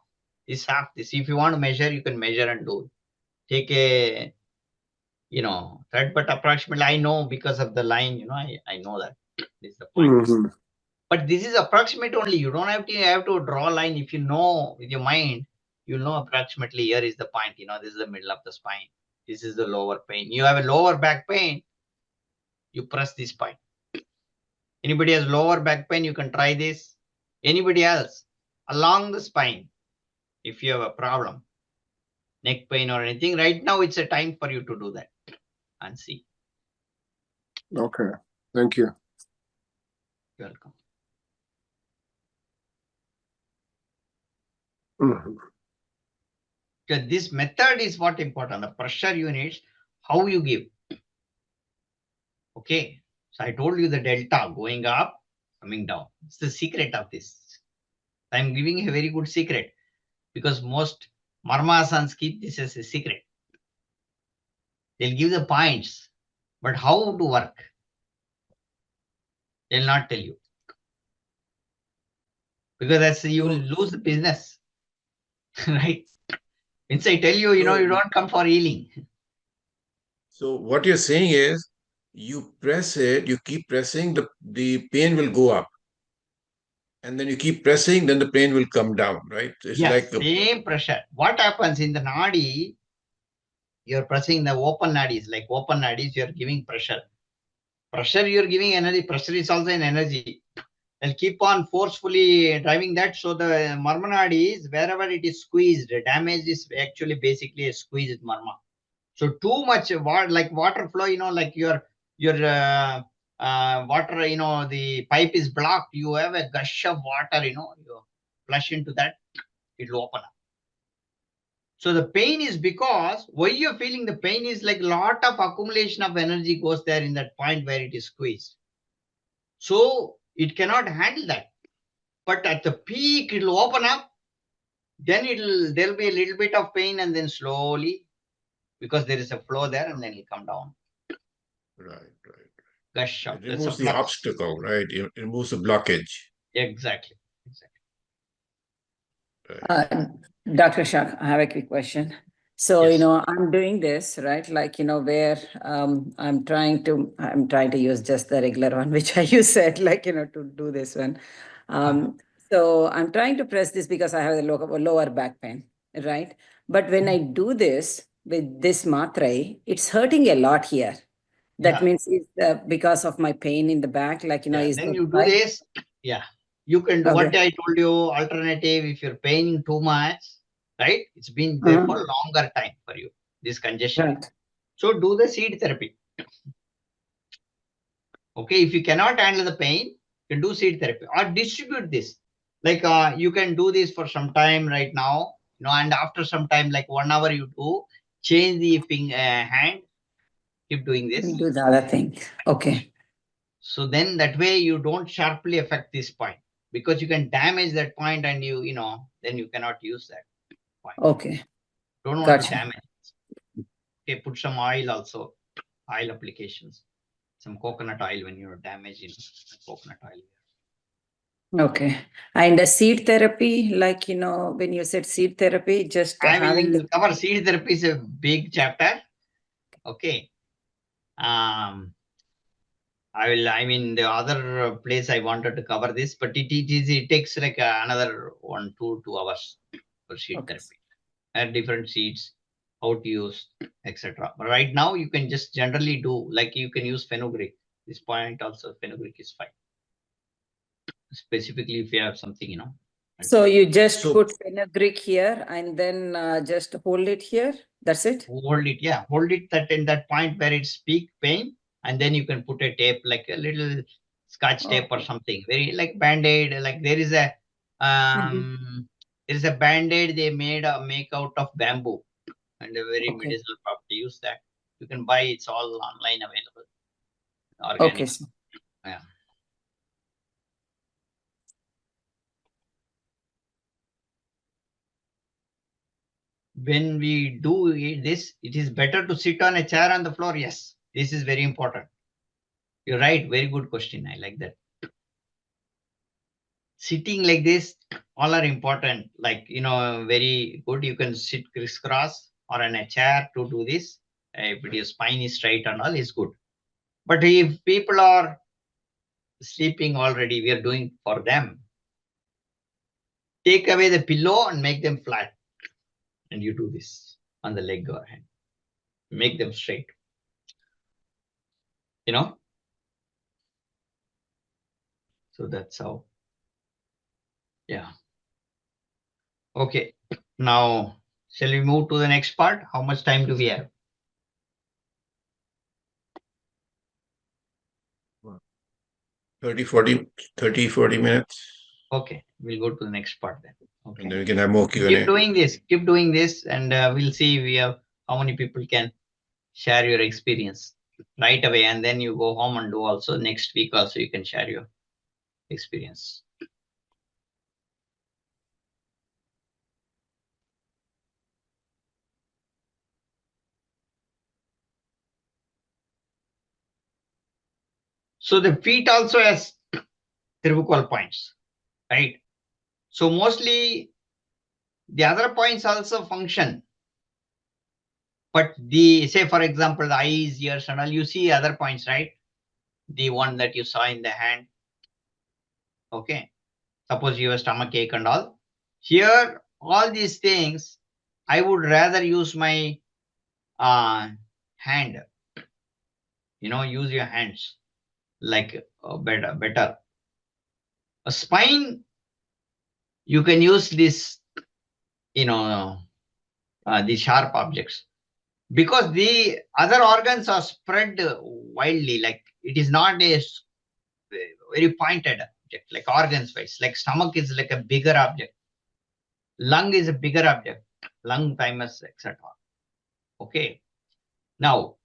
This half, this. If you want to measure, you can measure and do it. Take a, thread, but approximately, I know because of the line, I know that this is the point. Mm-hmm. But this is approximate only. You don't have to draw a line. If you know with your mind, you know approximately here is the point. This is the middle of the spine. This is the lower pain. You have a lower back pain, you press this point. Anybody has lower back pain, you can try this. Anybody else along the spine, if you have a problem, neck pain or anything, right now it's a time for you to do that and see. Okay. Thank you. You're welcome. Mm-hmm. Because this method is what important. The pressure units, how you give. Okay. So I told you the delta going up, coming down. It's the secret of this. I'm giving a very good secret because most Marma-asans keep this as a secret. They'll give the points, but how to work, they'll not tell you. Because that's you will lose the business. Right? Once I tell you, you don't come for healing. So what you're saying is you press it, you keep pressing, the pain will go up. And then you keep pressing, then the pain will come down, right? It's Yes, like same pressure. What happens in the nadi, you're pressing the open nadis, like open nadis, you're giving pressure. Pressure, you're giving energy. Pressure is also an energy. They'll keep on forcefully driving that. So the marma nadis, wherever it is squeezed, damage is actually basically a squeezed marma. So too much like water flow, like your water, the pipe is blocked. You have a gush of water, you flush into that, it will open up. So the pain is because why you're feeling the pain is like lot of accumulation of energy goes there in that point where it is squeezed. So it cannot handle that. But at the peak, it will open up. Then there'll be a little bit of pain and then slowly, because there is a flow there, and then it'll come down. right. Gush up. It removes the obstacle, right? It removes the blockage. Exactly. Right. Dr. Shah, I have a quick question. So, Yes. I'm doing this, right? Like, where I'm trying to use just the regular one, which you said, like, to do this one. So I'm trying to press this because I have a lower back pain, right? But when I do this with this matre, it's hurting a lot here. That means it's because of my pain in the back, like, is then that you do right? this. Yeah. You can do what I told you, alternative, if you're paining too much, right? It's been there for longer time for you, this congestion. Right. So do the seed therapy. Okay, if you cannot handle the pain, you can do seed therapy or distribute this. Like you can do this for some time right now, and after some time, like 1 hour you do, change the hand, keep doing this. Do the other thing. Okay. So then that way you don't sharply affect this point because you can damage that point and then you cannot use that point. Okay. Don't want to damage it. Okay, put some oil also, oil applications, some coconut oil when you're damaging coconut oil. Okay. And the seed therapy, like, when you said seed therapy, just having will cover seed therapy is a big chapter. Okay. The other place I wanted to cover this, but it takes like another 2 hours for seed therapy. add different seeds, how to use, etc. But right now you can just generally do, like you can use fenugreek. This point also fenugreek is fine. Specifically if you have something, So you just So- put fenugreek here and then just hold it here. That's it. hold it, yeah, hold it that in that point where it's peak pain, and then you can put a tape, like a little scotch tape or Okay. something, very like band-aid. Like there is a band-aid they make out of bamboo, and a very Okay. medicinal property. Use that. You can buy, it's all online available. Okay. Organic. So Yeah. When we do this, it is better to sit on a chair on the floor. Yes, this is very important. You're right. Very good question. I like that. Sitting like this, all are important. Like, very good. You can sit crisscross or in a chair to do this. If your spine is straight and all is good. But if people are sleeping already, we are doing for them. Take away the pillow and make them flat. And you do this on the leg or hand. Make them straight. So that's how. Yeah. Okay. Now, shall we move to the next part? How much time do we have? 30, 40 minutes. Okay. We'll go to the next part then. Okay. And then we can have more Q&A. Keep doing this, and we'll see how many people can share your experience right away, and then you go home and do also next week also you can share your experience. So the feet also has cervical points, right? So mostly the other points also function. But say for example, the eyes, ears and all, you see other points, right? The one that you saw in the hand. Okay. Suppose you have stomach ache and all. Here, all these things, I would rather use my hand. Use your hands like better. A spine, you can use this, the sharp objects, because the other organs are spread wildly. Like it is not a very pointed object, like organs wise. Like stomach is like a bigger object. Lung is a bigger object. Lung, thymus, etc. Okay. Now,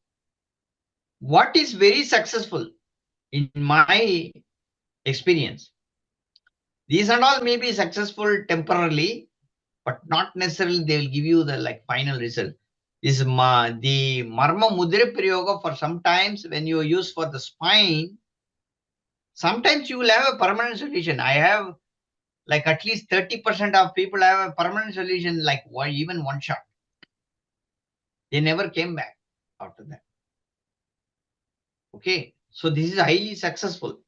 what is very successful in my experience, these and all may be successful temporarily, but not necessarily they will give you the final result. This the Marma Mudra Prayoga, for sometimes when you use for the spine, sometimes you will have a permanent solution. I have at least 30% of people have a permanent solution, even one shot. They never came back after that. Okay. So this is highly successful.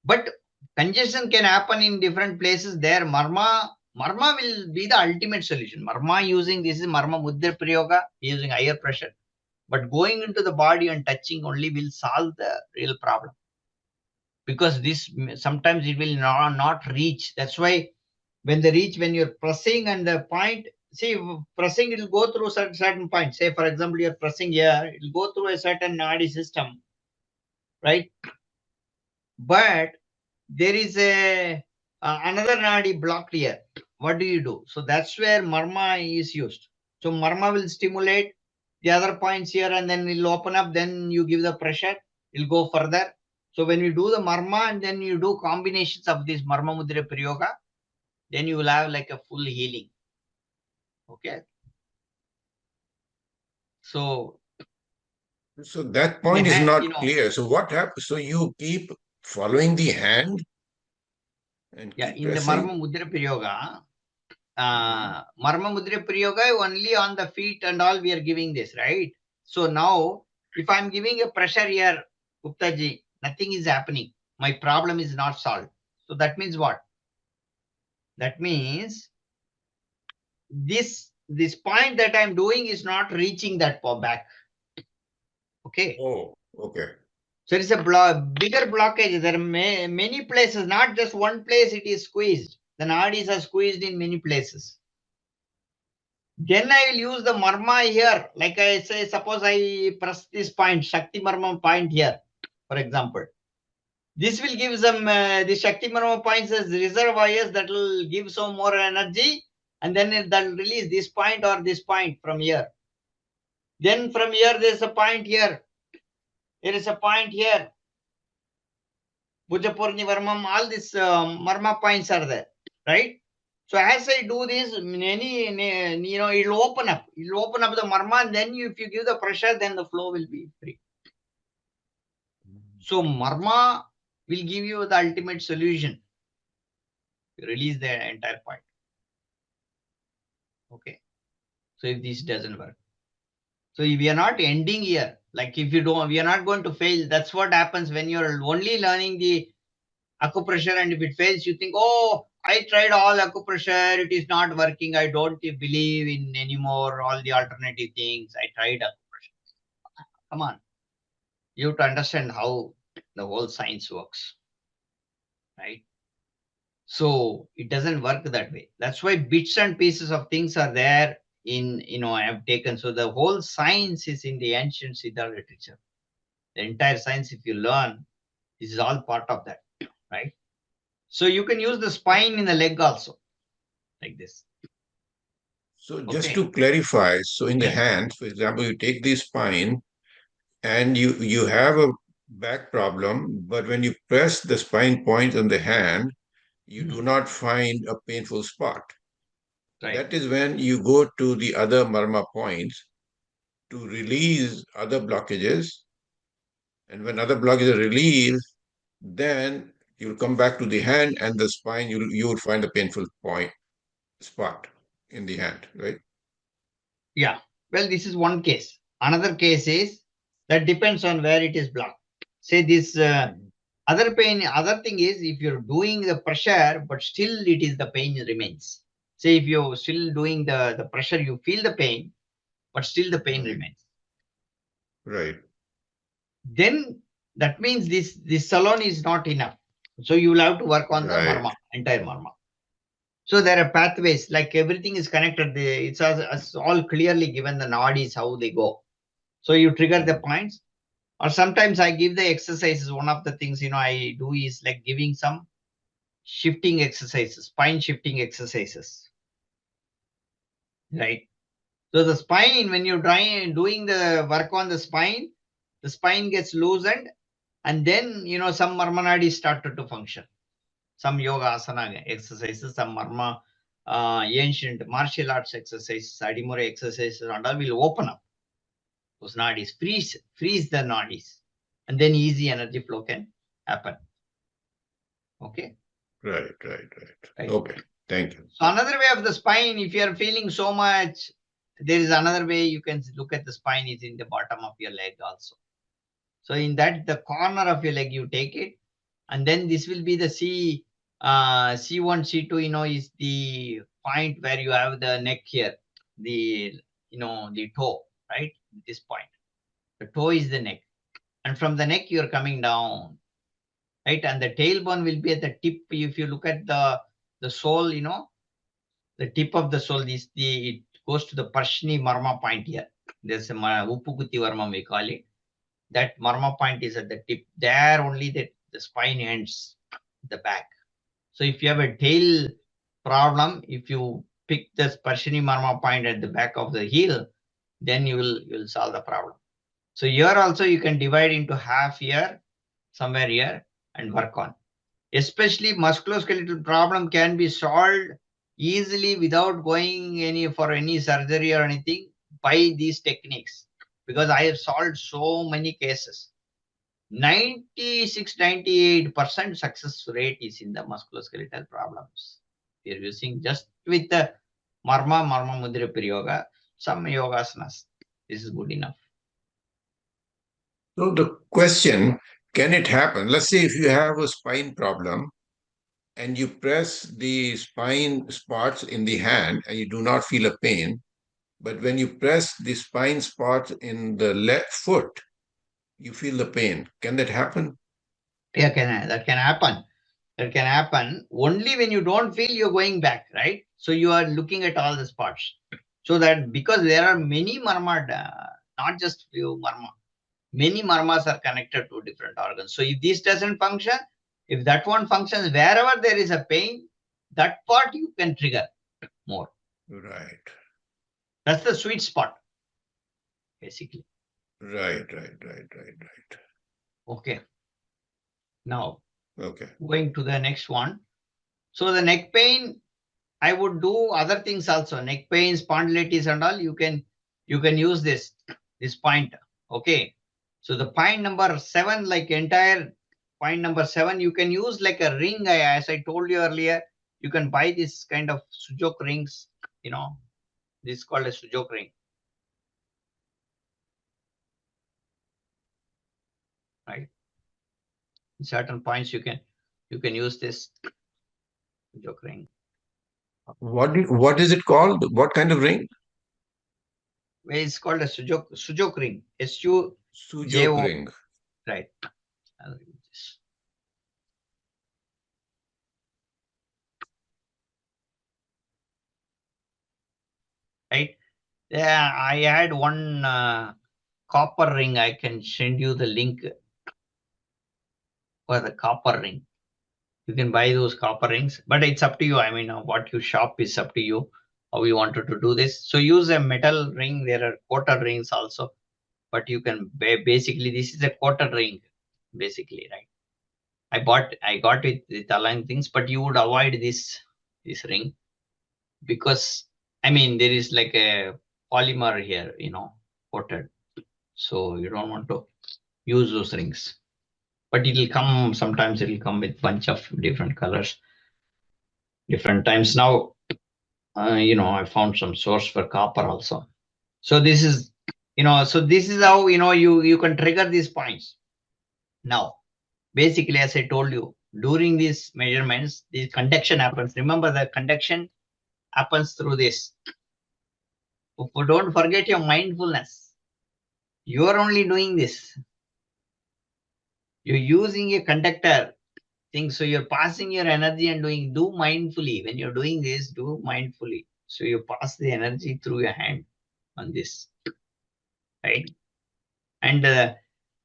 But congestion can happen in different places. There, Marma will be the ultimate solution. Marma using this is Marma Mudra Prayoga, using higher pressure. But going into the body and touching only will solve the real problem. Because this sometimes it will not reach. That's why when you're pressing and the point, see, pressing, it will go through certain points. Say, for example, you're pressing here, it will go through a certain nadi system, right? But there is another nadi blocked here. What do you do? So that's where Marma is used. So Marma will stimulate the other points here, and then it'll open up. Then you give the pressure, it'll go further. So when you do the Marma and then you do combinations of this Marma Mudra Prayoga, then you will have like a full healing. Okay. So that point is hand, not clear. So what happens? So you keep following the hand and yeah, keep in the pressing? Marma Mudra Prayoga, Marma Mudra Prayoga only on the feet and all we are giving this, right? So now, if I'm giving a pressure here, Guptaji, nothing is happening. My problem is not solved. So that means what? That means this this point that I'm doing is not reaching that back. Okay. Oh, okay. So it's a bigger blockage. There are many places, not just one place it is squeezed. The nadis are squeezed in many places. Then I will use the marma here. Like I say, suppose I press this point, Shakti Marma point here, for example. This will give some, the Shakti Marma points as reservoirs that will give some more energy, and then that will release this point or this point from here. Then from here, there's a point here. There is a point here. Bhujapurni Varmam, all these Marma points are there, right? So as I do this, it'll open up. It'll open up the Marma, and then if you give the pressure, then the flow will be free. So Marma will give you the ultimate solution. You release the entire point. Okay. So if this doesn't work. So we are not ending here. Like if you don't, we are not going to fail. That's what happens when you're only learning the acupressure, and if it fails, you think, oh, I tried all acupressure, it is not working. I don't believe in anymore all the alternative things. I tried acupressure. Come on. You have to understand how the whole science works. Right? So it doesn't work that way. That's why bits and pieces of things are there in, I have taken. So the whole science is in the ancient Siddha literature. The entire science, if you learn, this is all part of that, right? So you can use the spine in the leg also, like this. So just to clarify, so in the hand, for example, you take the spine and you have a back problem, but when you press the spine point on the hand, you do not find a painful spot. Right. That is when you go to the other marma points to release other blockages. And when other blockages are released, then you'll come back to the hand and the spine, you will find a painful spot in the hand, right? Yeah. Well, this is one case. Another case is that depends on where it is blocked. Say this other thing is if you're doing the pressure, but still it is the pain remains. Say if you're still doing the pressure, you feel the pain, but still the pain remains. Right. Then that means this alone is not enough. So you will have to work on the marma, entire marma. So there are pathways, like everything is connected. It's all clearly given the nadis, how they go. So you trigger the points, or sometimes I give the exercises. One of the things, I do is like giving some shifting exercises, spine shifting exercises, right? So the spine, when you're doing the work on the spine gets loosened, and then, some marma nadis started to function. Some yoga asana exercises, some marma, ancient martial arts exercises, adimura exercises, and all will open up those nadis, freeze the nadis, and then easy energy flow can happen. Okay. Right. Okay. Thank you. So another way of the spine, if you are feeling so much, there is another way you can look at the spine is in the bottom of your leg also. So in that, the corner of your leg, you take it, and then this will be the C1, C2, is the point where you have the neck here, the toe, right? This point. The toe is the neck. And from the neck, you're coming down, right? And the tailbone will be at the tip. If you look at the sole, the tip of the sole, it goes to the Parshni Marma point here. There's a Uppukuti Varmam, we call it. That Marma point is at the tip. There only the spine ends, the back. So if you have a tail problem, if you pick the Parshini Marma point at the back of the heel, then you will solve the problem. So here also you can divide into half here, somewhere here, and work on. Especially musculoskeletal problem can be solved easily without going for any surgery or anything by these techniques, because I have solved so many cases. 96-98% success rate is in the musculoskeletal problems. We are using just with the Marma Mudra Prayoga, some yogasanas. This is good enough. So the question, can it happen? Let's say if you have a spine problem and you press the spine spots in the hand and you do not feel a pain, but when you press the spine spot in the left foot, you feel the pain. Can that happen? Yeah, that can happen. That can happen only when you don't feel you're going back, right? So you are looking at all the spots. So that because there are many marma, not just few marma, many marmas are connected to different organs. So if this doesn't function, if that one functions, wherever there is a pain, that part you can trigger more. Right. That's the sweet spot, basically. Right. Okay. Now, Okay. going to the next one. So the neck pain, I would do other things also. Neck pain, spondylitis and all, you can use this point. Okay. So the point number 7, like entire point number 7, you can use like a ring. As I told you earlier, you can buy this kind of sujok rings, this is called a sujok ring. Right. In certain points you can use this sujok ring. What is it called? What kind of ring? It's called a sujok ring. SUJO. Sujok ring. Right. Right. Yeah, I had one copper ring. I can send you the link for the copper ring. You can buy those copper rings, but it's up to you. I mean, what you shop is up to you, how you wanted to do this. So use a metal ring. There are quarter rings also, but you can basically, this is a quarter ring, basically, right? I got it with aligned things, but you would avoid this ring because, I mean, there is like a polymer here, coated. So you don't want to use those rings. But it'll come, sometimes it'll come with bunch of different colors, different times. Now, I found some source for copper also. So this is, so this is how, you can trigger these points. Now, basically, as I told you, during these measurements, the conduction happens. Remember, the conduction happens through this. Don't forget your mindfulness. You are only doing this. You're using a conductor thing. So you're passing your energy and do mindfully. When you're doing this, do mindfully. So you pass the energy through your hand on this, right? And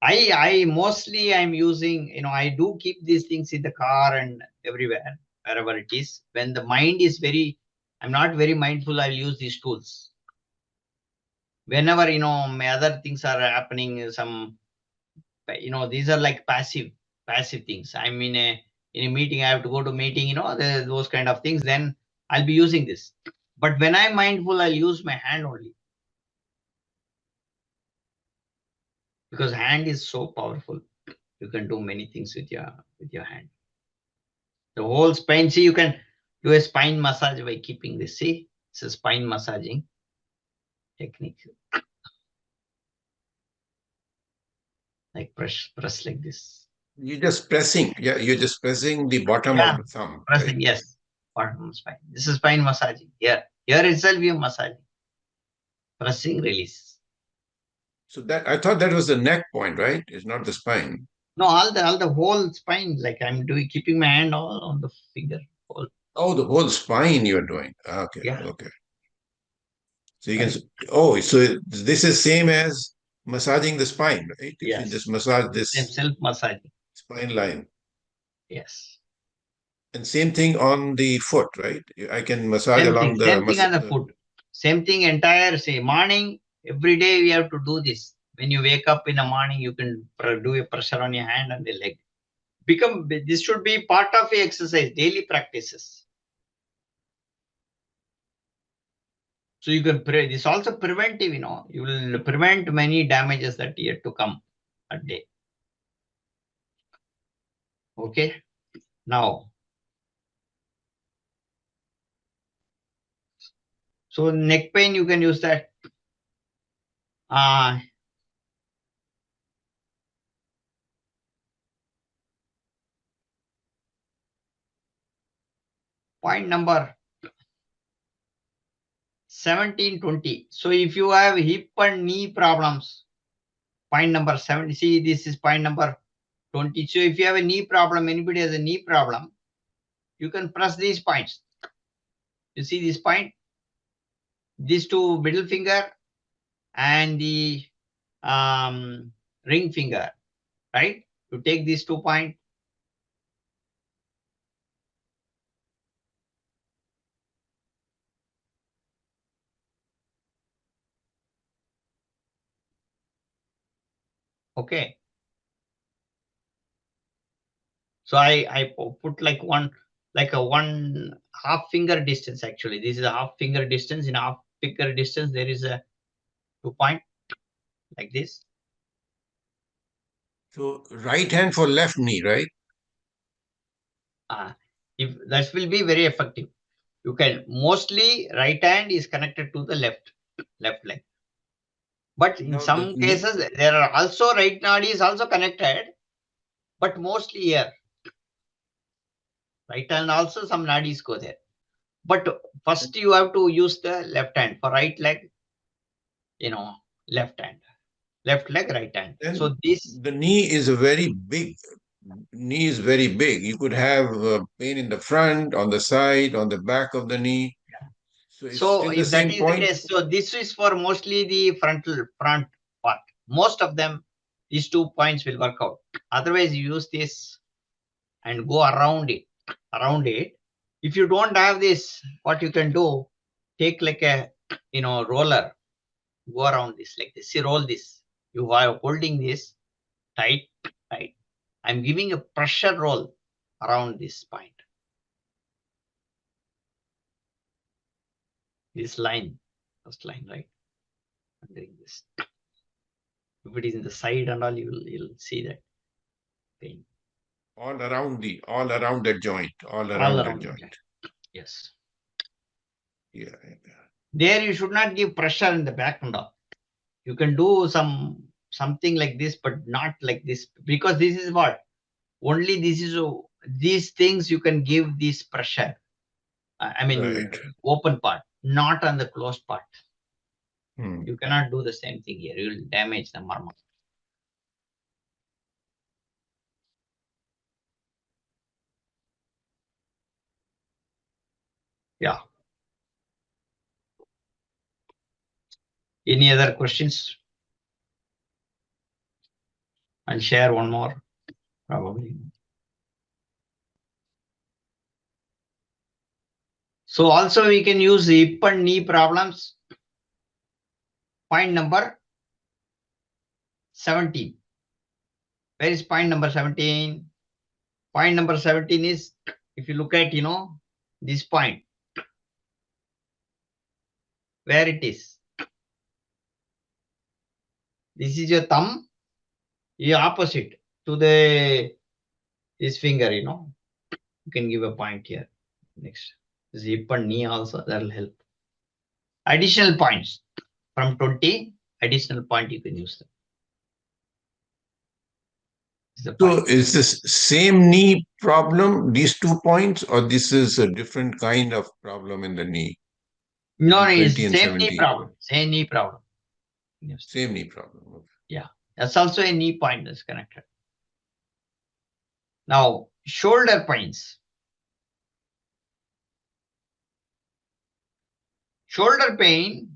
I mostly I'm using, I do keep these things in the car and everywhere, wherever it is. When the mind is I'm not very mindful, I'll use these tools. Whenever, my other things are happening, these are like passive things. I'm in a meeting, I have to go to meeting, those kind of things, then I'll be using this. But when I'm mindful, I'll use my hand only. Because hand is so powerful. You can do many things with your hand. The whole spine, see, you can do a spine massage by keeping this. See, it's a spine massaging technique. Like press like this. You're just pressing. Yeah, you're just pressing the bottom of the thumb. Pressing, right? Yes. Bottom spine. This is spine massaging. Here itself you're massaging. Pressing, release. So that I thought that was the neck point, right? It's not the spine. No, all the whole spine. Like I'm keeping my hand all on the finger. Oh, the whole spine you're doing. Okay. Yeah. Okay. So you can. Oh, so this is same as massaging the spine, right? If you just massage this self-massaging spine line. Yes. And same thing on the foot, right? I can massage along the same thing on the foot. Same thing entire, say, morning, every day we have to do this. When you wake up in the morning, you can do a pressure on your hand and the leg. This should be part of your exercise, daily practices. So you can pray. This also preventive, you will prevent many damages that yet to come a day. Okay. Now, so neck pain, you can use that. Point number 17, 20. So if you have hip and knee problems, point number 7, see this is point number 20. So if you have a knee problem, anybody has a knee problem, you can press these points. You see this point? These two middle finger and the ring finger, right? You take these 2 points. Okay. So I put like a 1/2 finger distance actually. This is a 1/2 finger distance. In a 1/2 finger distance, there is a 2 point like this. So right hand for left knee, right? If that will be very effective. You can mostly right hand is connected to the left leg. But in Now some the cases, there are also right nadi is also connected, but mostly here. Right hand also some nadis go there. But first you have to use the left hand for right leg, left hand. Left leg, right hand. then So this, the knee is a very big. Knee is very big. You could have pain in the front, on the side, on the back of the knee. So it's so still the if that same is the point. case, so this is for mostly the front part. Most of them, these 2 points will work out. Otherwise, you use this and go around it. If you don't have this, what you can do, take like a roller, go around this like this. See, roll this. You are holding this tight. I'm giving a pressure roll around this point. This line, first line, right? I'm doing this. If it is in the side and all, you'll see that pain. All around that joint. All All around that around joint. that. Yes. Yeah. There you should not give pressure in the back and all. You can do something like this, but not like this, because this is what only this is these things you can give this pressure. I mean, Right. open part, not on the closed part. Hmm. You cannot do the same thing here. You will damage the marma. Yeah. Any other questions? I'll share one more, probably. So also we can use hip and knee problems. Point number 17. Where is point number 17? Point number 17 is, if you look at, this point, where it is. This is your thumb, your opposite to this finger, you can give a point here. Next, this hip and knee also, that will help. Additional points from 20, additional point you can use them. So is this same knee problem, these 2 points, or this is a different kind of problem in the knee? No, it's 20 and same knee 17. problem. Same knee problem. Yes. Same knee problem. Okay. Yeah, that's also a knee point that's connected. Now, shoulder pains. Shoulder pain.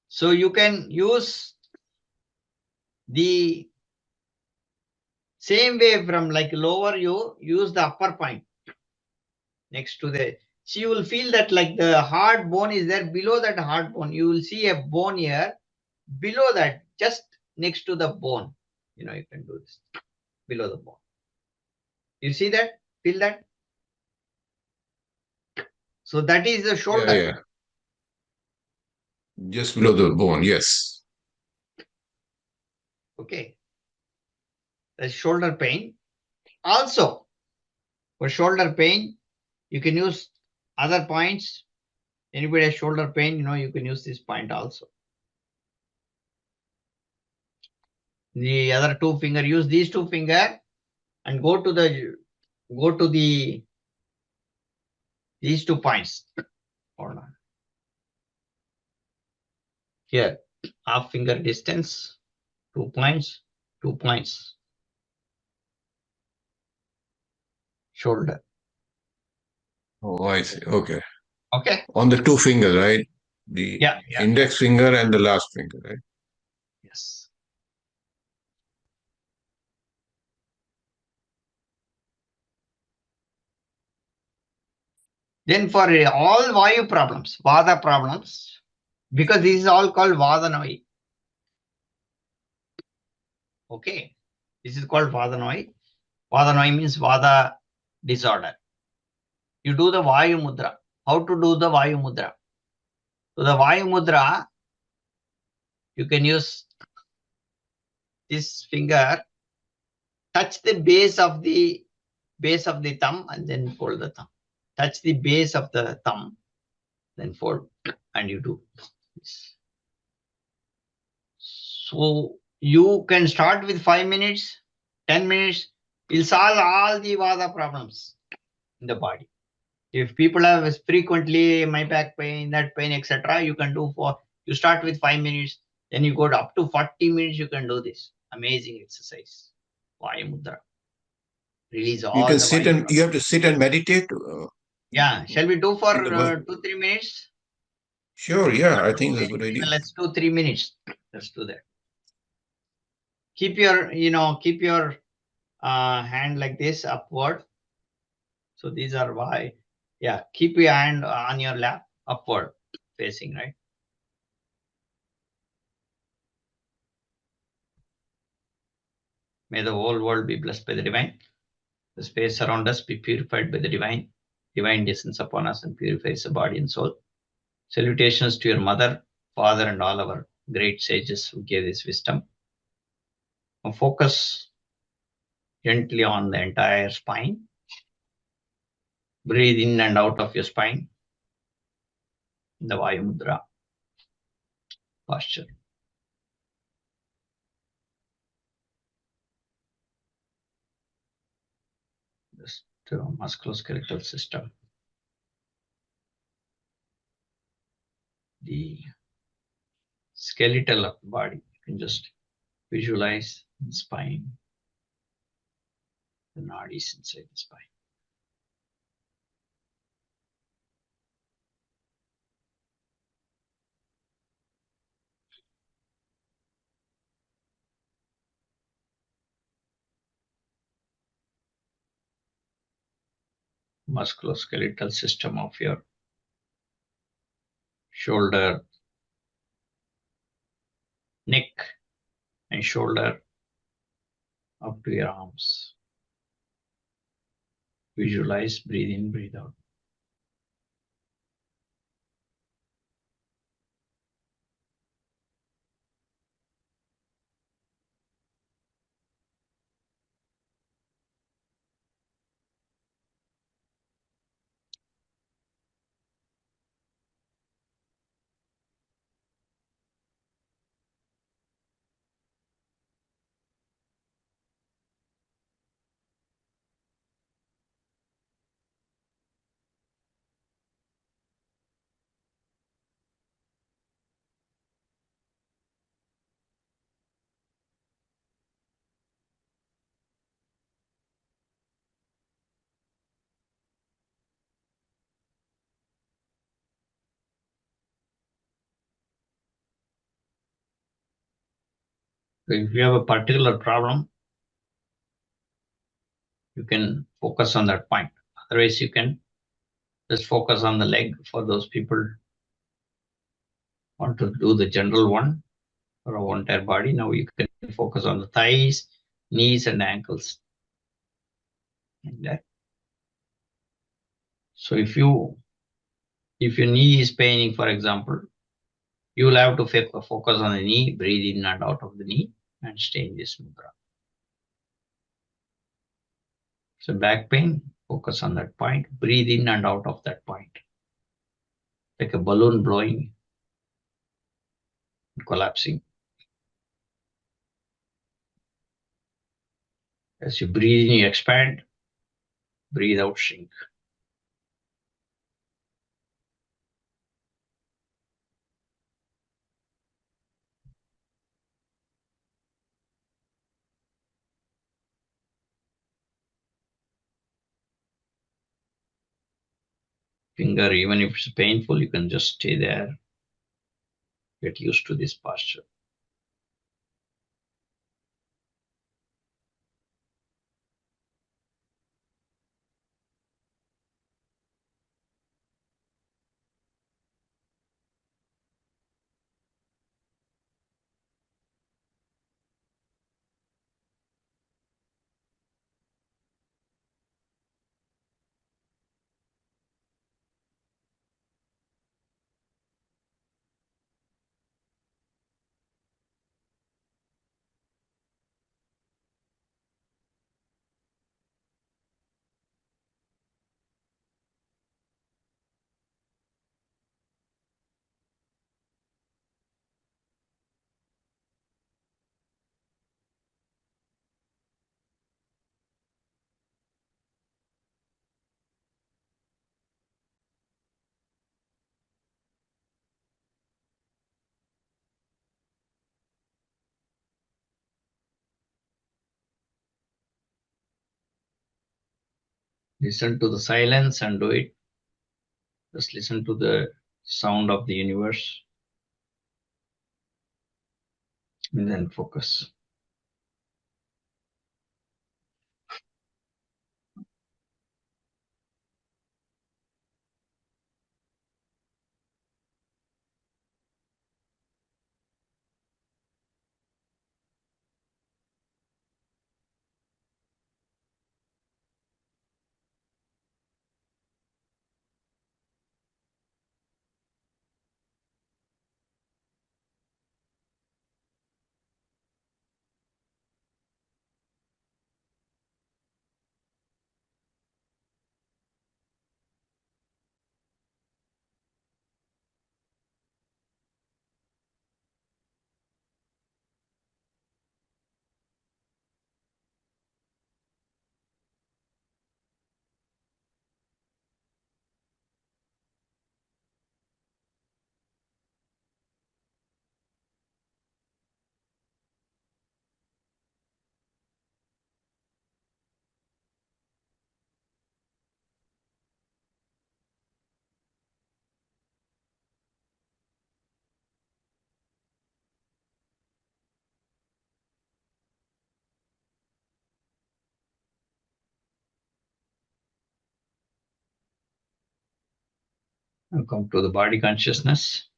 So you can use the same way from like lower, you use the upper point next to the, so you will feel that like the hard bone is there. Below that hard bone, you will see a bone here. Below that, just next to the bone, you can do this below the bone. You see that? Feel that? So that is the shoulder. Yeah. Just below the bone, yes. Okay. The shoulder pain. Also, for shoulder pain, you can use other points. Anybody has shoulder pain, you can use this point also. The other 2 finger, use these 2 finger and go to these 2 points. Hold on. here, half finger distance, 2 points, 2 points. Shoulder. Oh, I see. Okay. Okay. On the two fingers, right? The index finger and the last finger, right? Yes. Then for all Vayu problems, Vada problems, because this is all called Vadanoi. Okay. This is called Vadanoi. Vadanoi means Vada disorder. You do the Vayu Mudra. How to do the Vayu Mudra? So the Vayu Mudra, you can use this finger, touch the base of the thumb and then fold the thumb. Touch the base of the thumb, then fold, and you do this. So you can start with 5 minutes, 10 minutes. It'll solve all the Vada problems in the body. If people have frequently my back pain, that pain, etc., you can do you start with 5 minutes, then you go up to 40 minutes, you can do this. Amazing exercise. Vayu Mudra. Release all You can the sit Vayu. you have to sit and meditate. Yeah. Shall we do for 2-3 minutes? Sure. Yeah, I think that's a good idea. Let's do 3 minutes. Let's do that. Keep your, hand like this upward. So these are why. Yeah. Keep your hand on your lap upward facing, right? May the whole world be blessed by the divine. The space around us be purified by the divine. Divine descends upon us and purifies the body and soul. Salutations to your mother, father, and all our great sages who gave this wisdom. Now focus gently on the entire spine. Breathe in and out of your spine. The Vayu Mudra posture. Just musculoskeletal system. The skeletal of the body. You can just visualize the spine, the nadis inside the spine. Musculoskeletal system of your shoulder, neck, and shoulder up to your arms. Visualize, breathe in, breathe out. So if you have a particular problem, you can focus on that point. Otherwise, you can just focus on the leg for those people want to do the general one for our entire body. Now you can focus on the thighs, knees, and ankles. Like that. So if your knee is paining, for example, you will have to focus on the knee, breathe in and out of the knee, and stay in this mudra. So back pain, focus on that point, breathe in and out of that point. Like a balloon blowing, collapsing. As you breathe in, you expand, breathe out, shrink. finger, even if it's painful, you can just stay there. Get used to this posture. Listen to the silence and do it. Just listen to the sound of the universe and then focus. And come to the body consciousness.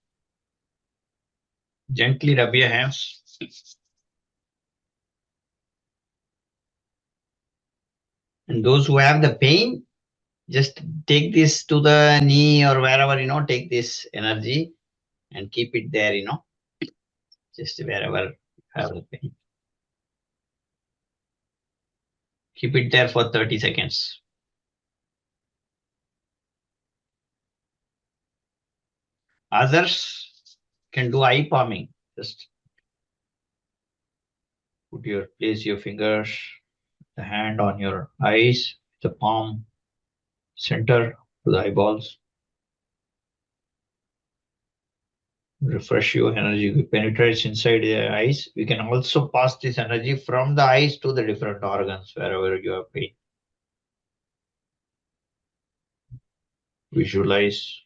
Gently rub your hands. And those who have the pain, just take this to the knee or wherever, take this energy and keep it there, just wherever you have the pain. Keep it there for 30 seconds. Others can do eye palming. Just place your fingers, the hand on your eyes, the palm center to the eyeballs. Refresh your energy, penetrates inside the eyes. We can also pass this energy from the eyes to the different organs wherever you have pain. Visualize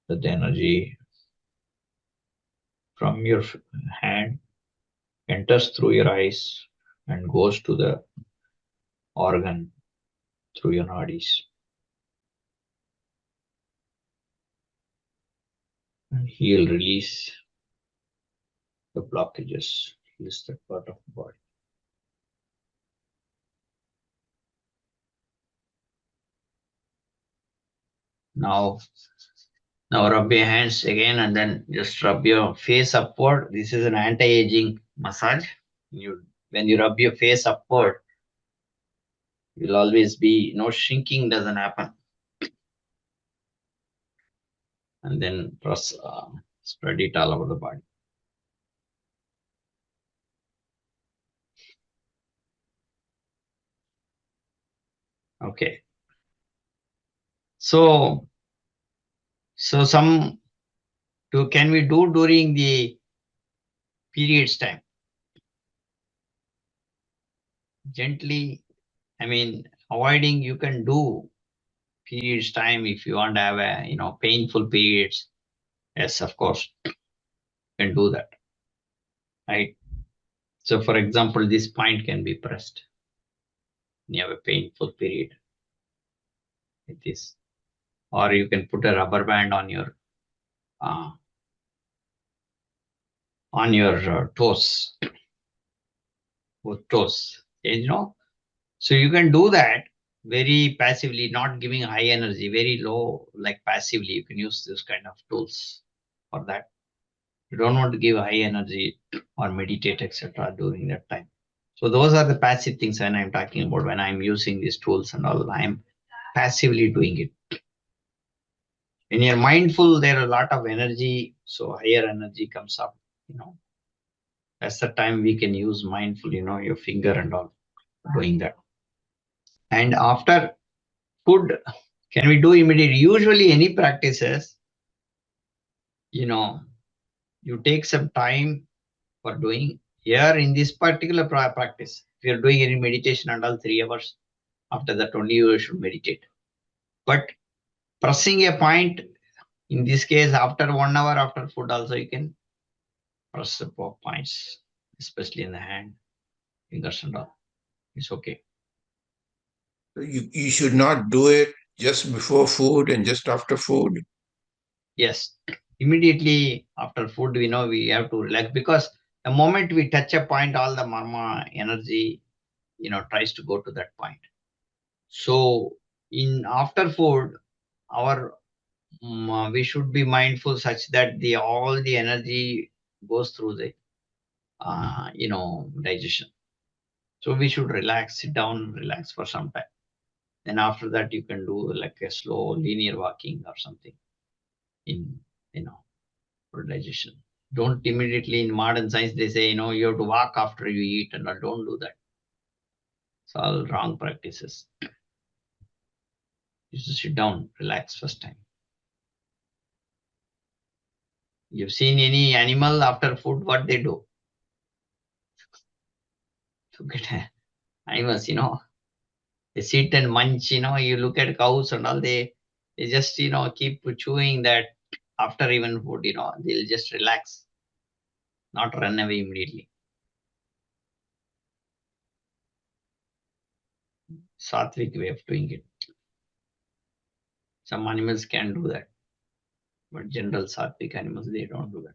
that the energy from your hand enters through your eyes and goes to the organ through your nadis. And heal, release the blockages, release that part of the body. Now rub your hands again and then just rub your face upward. This is an anti-aging massage. When you rub your face upward, you'll always be, no shrinking doesn't happen. And then spread it all over the body. Okay. So can we do during the periods time? Gently, avoiding, you can do periods time, if you want to have a, painful periods, yes, of course, you can do that, right? So for example, this point can be pressed when you have a painful period like this, or you can put a rubber band on your toes, both toes, so you can do that very passively, not giving high energy, very low, like passively. You can use this kind of tools for that. You don't want to give high energy or meditate, etc. during that time. So those are the passive things when I'm talking about, when I'm using these tools and all, I'm passively doing it. When you're mindful, there are a lot of energy, so higher energy comes up, That's the time we can use mindful, your finger and all, doing that. And after food, can we do immediately? Usually any practices, you take some time for doing. Here in this particular practice, if you're doing any meditation and all, 3 hours, after that only you should meditate. But pressing a point, in this case, after 1 hour after food also, you can press the points, especially in the hand, fingers and all. It's okay. You should not do it just before food and just after food. Yes, immediately after food, we have to relax, because the moment we touch a point, all the Marma energy, tries to go to that point. So in after food, we should be mindful such that all the energy goes through the digestion. So we should relax, sit down, relax for some time. Then after that, you can do like a slow linear walking or something in for digestion. Don't immediately, in modern science they say, you have to walk after you eat, and don't do that. It's all wrong practices. You should sit down, relax first time. You've seen any animal after food, what they do? Look at animals, they sit and munch, you look at cows and all, they just, keep chewing that after even food, they'll just relax, not run away immediately. Sattvic way of doing it. Some animals can do that, but general sattvic animals, they don't do that.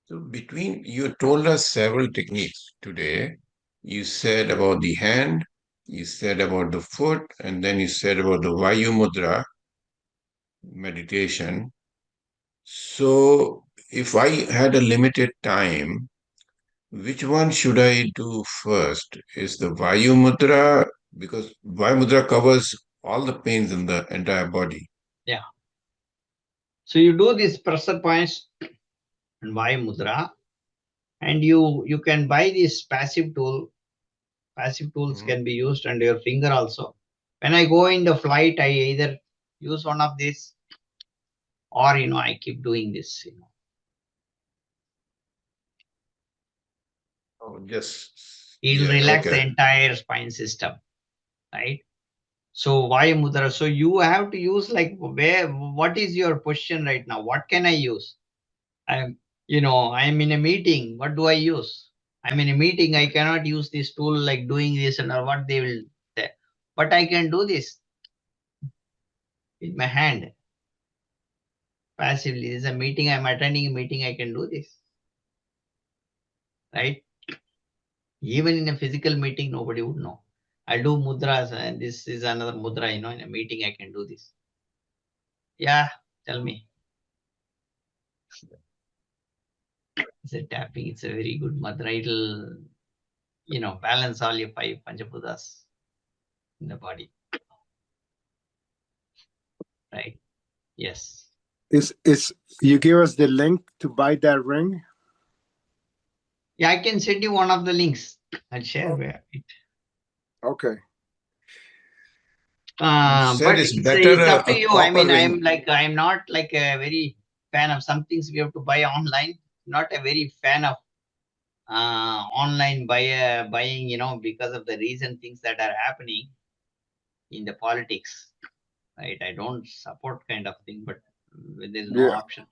So you told us several techniques today. You said about the hand, you said about the foot, and then you said about the Vayu Mudra meditation. So if I had a limited time, which one should I do first? Is the Vayu Mudra, because Vayu Mudra covers all the pains in the entire body. Yeah. So you do these pressure points and Vayu Mudra, and you can buy this passive tool. Passive tools can be used, and your finger also. When I go in the flight, I either use one of these, or I keep doing this. Oh, just It'll relax the okay. entire spine system, right? So Vayu Mudra. So you have to use what is your position right now? What can I use? I'm in a meeting. What do I use? I'm in a meeting. I cannot use this tool like doing this and what they will say. But I can do this with my hand passively. This is a meeting. I'm attending a meeting. I can do this, right? Even in a physical meeting, nobody would know. I do mudras, and this is another mudra. In a meeting, I can do this. Yeah, tell me. It's a tapping. It's a very good mudra. It'll, balance all your 5 Panchabuddhas in the body. Right? Yes. Is you give us the link to buy that ring? Yeah, I can send you one of the links. I'll share it. Okay. But it's up to you. I mean, I'm not like a very fan of some things we have to buy online. Not a very fan of online buying, you know, because of the recent things that are happening in the politics, right? I don't support kind of thing, but there's no Yeah, option.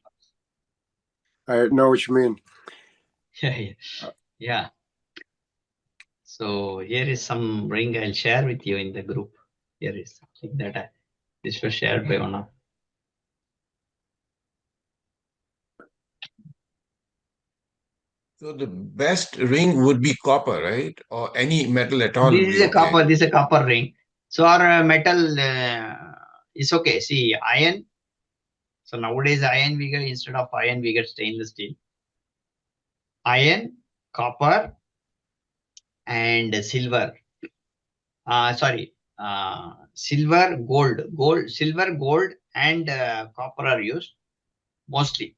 I know what you mean. Yeah. So here is some ring I'll share with you in the group. Here is something that this was shared by one of. So the best ring would be copper, right? Or any metal at all would This be is a okay. copper. This is a copper ring. So our metal is okay. See, iron. So nowadays iron we get, instead of iron we get stainless steel. Iron, copper, and silver. Silver, silver, gold, and copper are used mostly.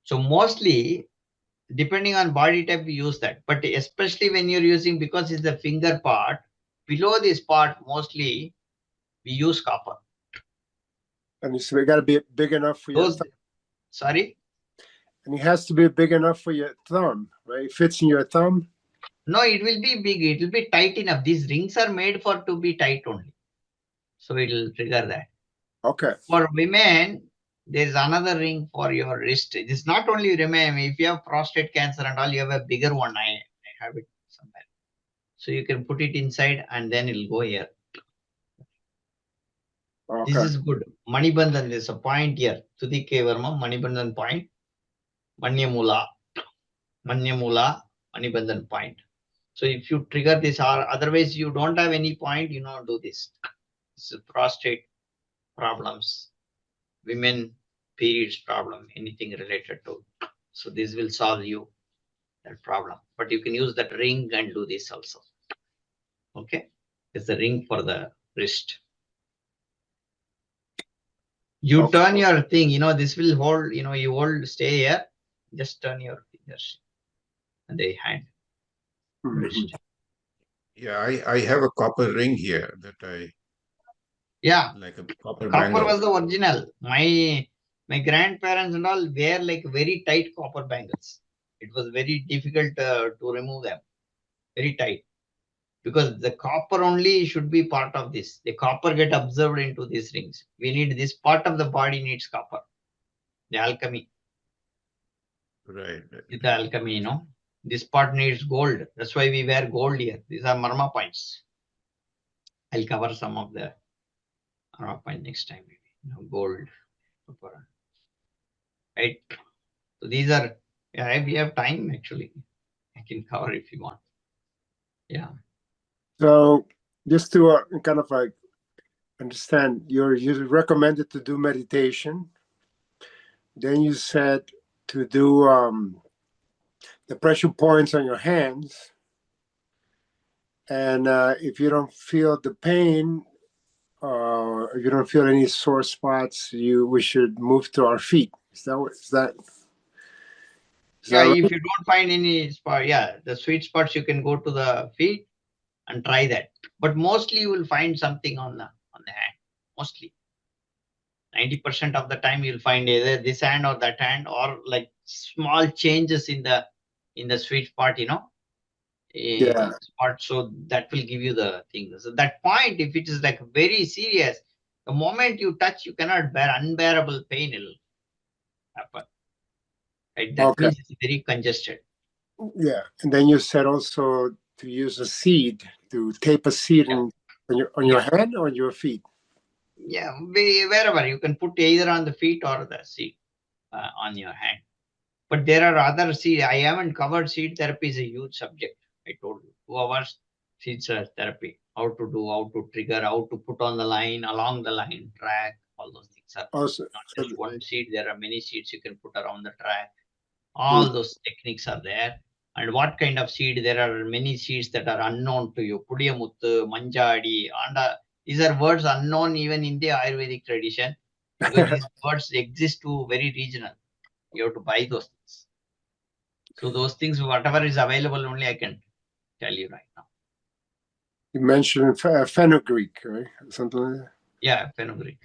So mostly, depending on body type, we use that. But especially when you're using, because it's the finger part, below this part, mostly we use copper. And it's got to be big enough for your thumb. Sorry? And it has to be big enough for your thumb, right? It fits in your thumb. No, it will be big. It will be tight enough. These rings are made for to be tight only. So it will trigger that. Okay. For women, there's another ring for your wrist. It is not only women. If you have prostate cancer and all, you have a bigger one. I have it somewhere. So you can put it inside and then it'll go here. Okay. This is good. Manibandhan, there's a point here. Siddha Varmam, Manibandhan point. Manyamula, Manibandhan point. So if you trigger this, or otherwise you don't have any point, you know, do this. This is prostate problems, women periods problem, anything related to. So this will solve you that problem. But you can use that ring and do this also. Okay, it's the ring for the wrist. You Okay. turn your thing, you know, this will hold, you know, you hold, stay here, just turn your fingers and the hand. Wrist. Yeah, I have a copper ring here that I like a copper Copper bangle. was the original. My grandparents and all wear like very tight copper bangles. It was very difficult to remove them. Very tight. Because the copper only should be part of this. The copper get absorbed into these rings. We need this part of the body needs copper. The alchemy. Right. The alchemy, you know. This part needs gold. That's why we wear gold here. These are Marma points. I'll cover some of the Marma point next time, maybe. You know, gold. Copper. Right. So these are, yeah, we have time actually. I can cover if you want. Yeah. So just to kind of like understand, you recommended to do meditation. Then you said to do the pressure points on your hands. And if you don't feel the pain, if you don't feel any sore spots, we should move to our feet. Is that right? If you don't find any spot, the sweet spots, you can go to the feet and try that. But mostly you will find something on the hand. Mostly. 90% of the time you'll find either this hand or that hand, or like small changes in the sweet spot, you know. Yeah. Spot, so that will give you the thing. So that point, if it is like very serious, the moment you touch, you cannot bear unbearable pain will happen. Right? That means it's very congested. Yeah, and then you said also to use a seed, to tape a seed on your hand or on your feet. Yeah, wherever you can put either on the feet or the seed on your hand. But there are other seed. I haven't covered seed therapy is a huge subject. I told you 2 hours seed therapy. How to do, how to trigger, how to put on the line, along the line, track, all those things are Also, not just one seed. There are many seeds you can put around the track. All those techniques are there. And what kind of seed? There are many seeds that are unknown to you. Pudiyamuttu, Manjadi, and these are words unknown even in the Ayurvedic tradition, because these words exist to very regional. You have to buy those things. So those things, whatever is available, only I can tell you right now. You mentioned fenugreek, right? Something like that. Yeah, fenugreek.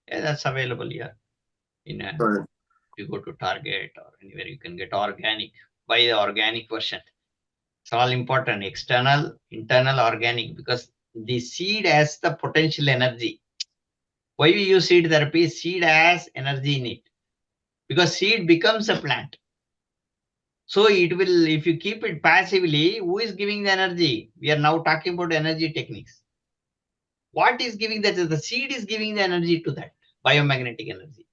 Yeah, that's available here. If you go to Target or anywhere, you can get organic. Buy the organic version. It's all important. External, internal, organic, because the seed has the potential energy. Why we use seed therapy? Seed has energy in it, because seed becomes a plant. So it will, if you keep it passively, who is giving the energy? We are now talking about energy techniques. What is giving that? The seed is giving the energy to that biomagnetic energy.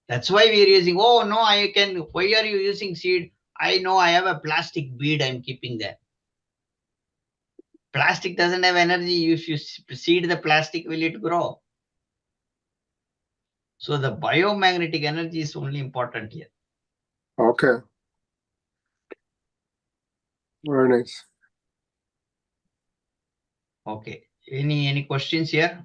That's why we are using, oh no, I can, why are you using seed? I know I have a plastic bead I'm keeping there. Plastic doesn't have energy. If you seed the plastic, will it grow? So the biomagnetic energy is only important here. Okay. Very nice. Okay. Any questions here?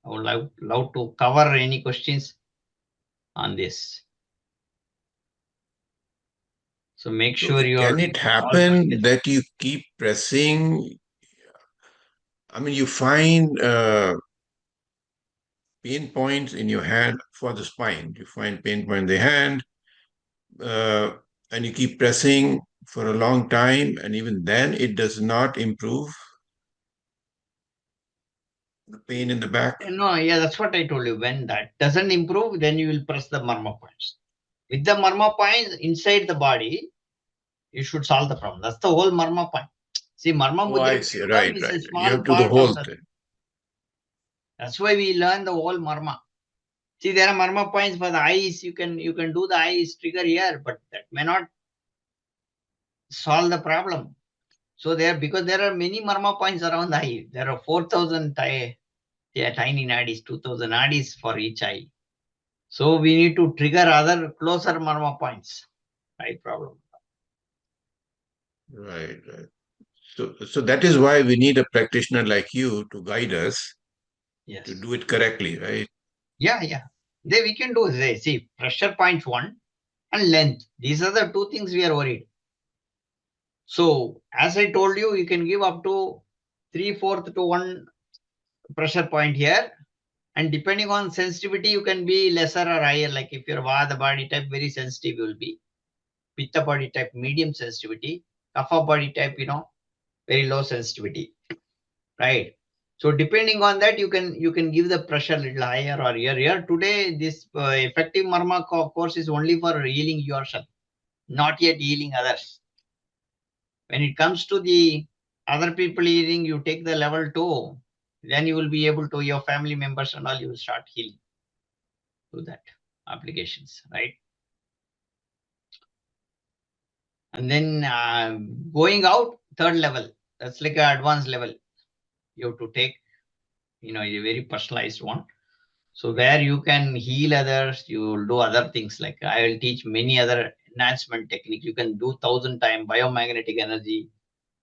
I would love to cover any questions on this. So make sure you are. Can it happen that you keep pressing? I mean, you find pain points in your hand for the spine. You find pain point in the hand, and you keep pressing for a long time, and even then it does not improve the pain in the back. No, yeah, that's what I told you. When that doesn't improve, then you will press the Marma points. With the Marma points inside the body, you should solve the problem. That's the whole Marma point. See, Marma Oh, I Mudra see. Right, is right. a You small have to do the part of whole that. thing. That's why we learn the whole Marma. See, there are Marma points for the eyes. You can do the eyes trigger here, but that may not solve the problem. So because there are many Marma points around the eye. There are 4,000 tiny nadis, 2,000 nadis for each eye. So we need to trigger other closer Marma points. Right problem. Right, right. So that is why we need a practitioner like you to guide us Yes. to do it correctly, right? Yeah, yeah. Then we can do, see, pressure points 1 and length. These are the two things we are worried. So as I told you, you can give up to 3/4 to 1 pressure point here. And depending on sensitivity, you can be lesser or higher. Like if you're Vata body type, very sensitive you will be. Pitta body type, medium sensitivity. Kapha body type, very low sensitivity. Right. So depending on that, you can give the pressure a little higher or here. Here today, this effective Marma course is only for healing yourself, not yet healing others. When it comes to the other people healing, you take the level 2, then you will be able to, your family members and all, you will start healing to that applications, right? And then going out, 3rd level, that's like an advanced level. You have to take, a very personalized one. So where you can heal others, you will do other things. Like I will teach many other enhancement techniques. You can do 1,000 times biomagnetic energy,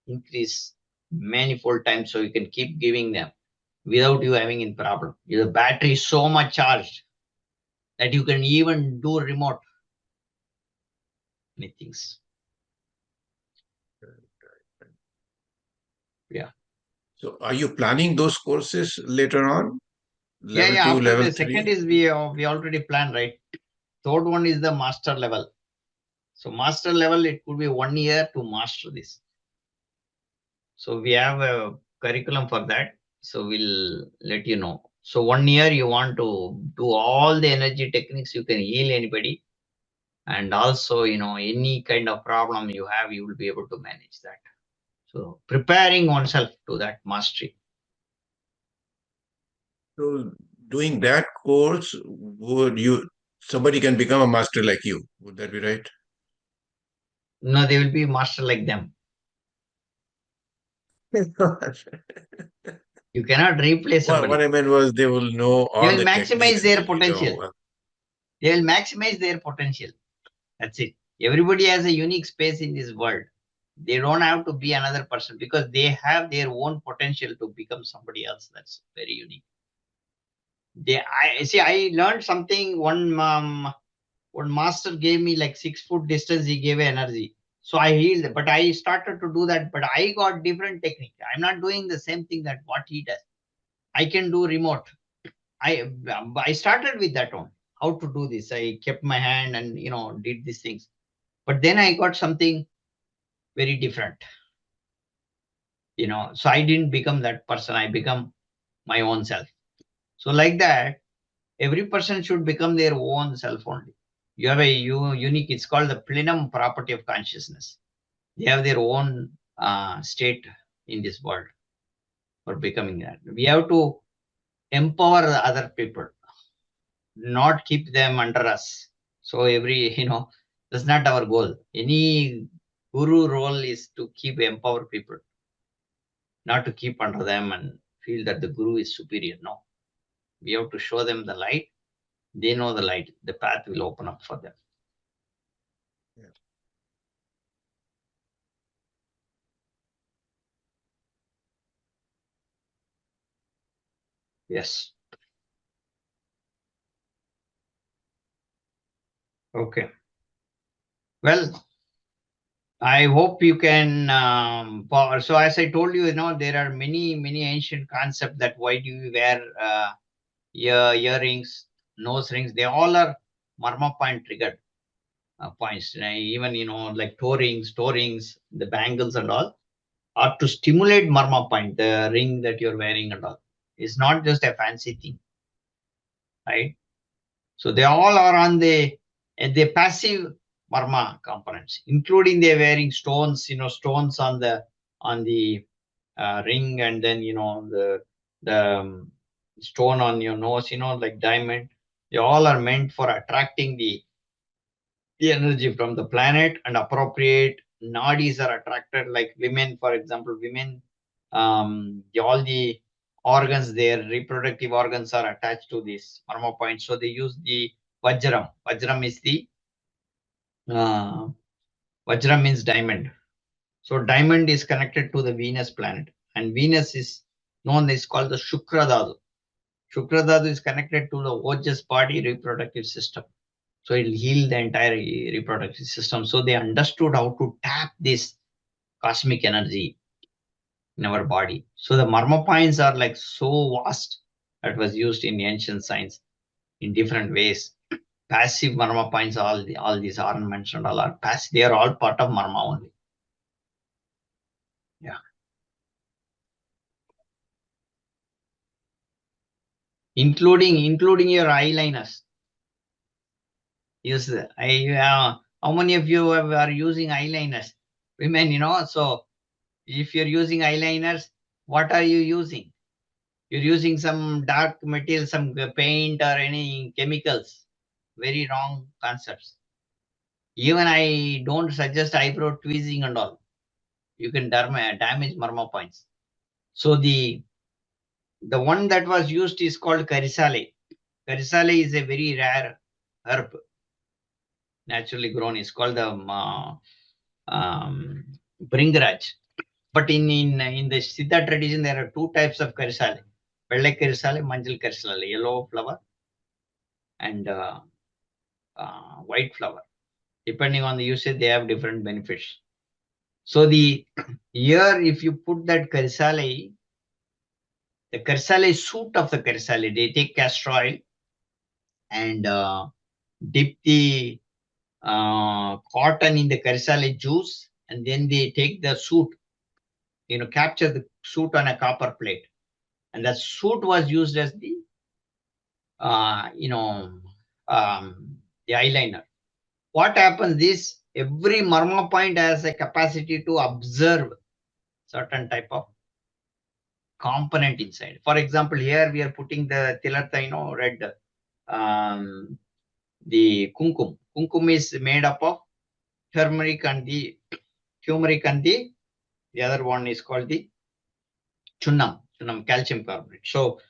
increase manifold times, so you can keep giving them without you having any problem. Your battery is so much charged that you can even do remote many things. Yeah. So are you planning those courses later on? Level Yeah. 2, After level the 3? second is we already planned, right? 3rd one is the master level. So master level, it could be 1 year to master this. So we have a curriculum for that. So we'll let you know. So 1 year you want to do all the energy techniques, you can heal anybody. And also, any kind of problem you have, you will be able to manage that. So preparing oneself to that mastery. So doing that course, somebody can become a master like you. Would that be right? No, they will be master like them. You cannot replace somebody. What I meant was they will know They all will the maximize techniques. their potential. They will maximize their potential. That's it. Everybody has a unique space in this world. They don't have to be another person because they have their own potential to become somebody else. That's very unique. I learned something. One master gave me like 6 foot distance. He gave energy. So I healed, but I started to do that, but I got different technique. I'm not doing the same thing that what he does. I can do remote. I started with that one. How to do this? I kept my hand and did these things. But then I got something very different. So I didn't become that person. I become my own self. So like that, every person should become their own self only. You have a unique, it's called the plenum property of consciousness. They have their own state in this world for becoming that. We have to empower the other people, not keep them under us. So that's not our goal. Any guru role is to empower people, not to keep under them and feel that the guru is superior. No, we have to show them the light. They know the light. The path will open up for them. Yeah. Yes. Okay. Well, I hope you can. So as I told you, there are many ancient concepts that why do you wear earrings, nose rings? They all are Marma point triggered points. Even like toe rings, the bangles and all are to stimulate Marma point. The ring that you're wearing and all is not just a fancy thing, right? So they all are on the passive Marma components, including they wearing stones, stones on the ring, and then the stone on your nose, like diamond. They all are meant for attracting the energy from the planet, and appropriate nadis are attracted, like women, for example. Women, all the organs, their reproductive organs are attached to this Marma point. So they use the Vajram. Vajram is Vajram means diamond. So diamond is connected to the Venus planet, and Venus is called the Shukradadu. Shukradadu is connected to the Ojas body reproductive system. So it'll heal the entire reproductive system. So they understood how to tap this cosmic energy in our body. So the Marma points are like so vast that was used in ancient science in different ways. Passive Marma points, all these ornaments and all are passive. They are all part of Marma only. Yeah. Including your eyeliners. Yes, how many of you are using eyeliners? Women, so if you're using eyeliners, what are you using? You're using some dark material, some paint or any chemicals. Very wrong concepts. Even I don't suggest eyebrow tweezing and all. You can damage Marma points. So the one that was used is called karisale. Karisale is a very rare herb, naturally grown. It's called the bringraj. But in the Siddha tradition, there are two types of karisale: vellai karisale, manjal karisale, yellow flower, and white flower. Depending on the usage, they have different benefits. So here, if you put that karisale, the karisale shoot of the karisale, they take castor oil and dip the cotton in the karisale juice, and then they take the shoot, capture the shoot on a copper plate, and that shoot was used as the the eyeliner. What happens is every Marma point has a capacity to observe certain type of component inside. For example, here we are putting the tilartha, red, the kumkum. Kumkum is made up of turmeric and the other one is called the chunnam, calcium carbonate. So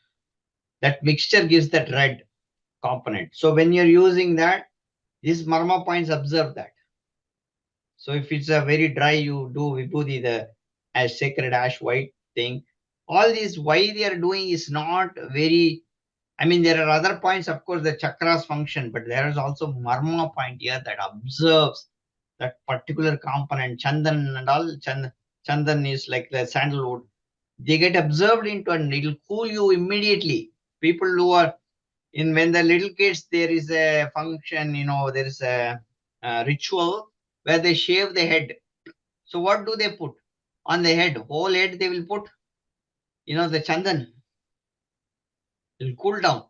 that mixture gives that red component. So when you're using that, these Marma points observe that. So if it's a very dry, you do vibhuti, the as sacred ash white thing. All these, why they are doing is not very, there are other points, of course, the chakras function, but there is also Marma point here that observes that particular component. Chandan and all, Chandan is like the sandalwood. They get observed into, and it will cool you immediately. People who are when the little kids, there is a function, there is a ritual where they shave the head. So what do they put on the head? Whole head they will put, the chandan. It will cool down.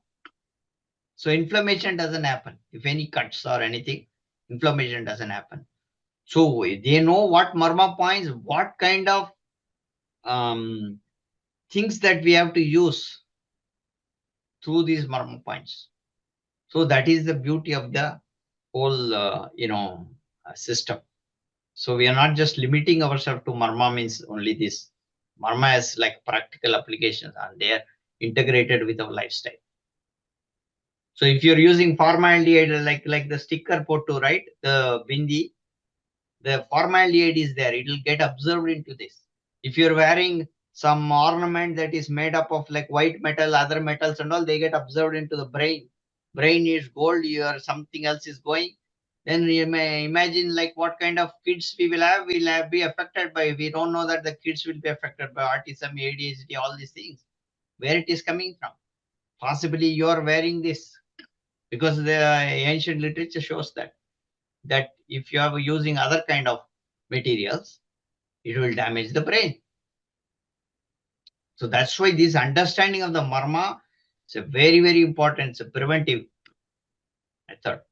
So inflammation doesn't happen. If any cuts or anything, inflammation doesn't happen. So they know what marma points, what kind of things that we have to use through these marma points. So that is the beauty of the whole, system. So we are not just limiting ourselves to marma means only this. Marma has like practical applications and they are integrated with our lifestyle. So if you're using formaldehyde, like the sticker photo, right? The bindi, the formaldehyde is there. It will get absorbed into this. If you're wearing some ornament that is made up of like white metal, other metals and all, they get absorbed into the brain. Brain is gold, something else is going. Then you may imagine like what kind of kids we will have. We'll be affected by. We don't know that the kids will be affected by autism, ADHD, all these things. Where it is coming from? Possibly you are wearing this because the ancient literature shows that if you are using other kind of materials, it will damage the brain. So that's why this understanding of the marma is a very, very important. It's a preventive method.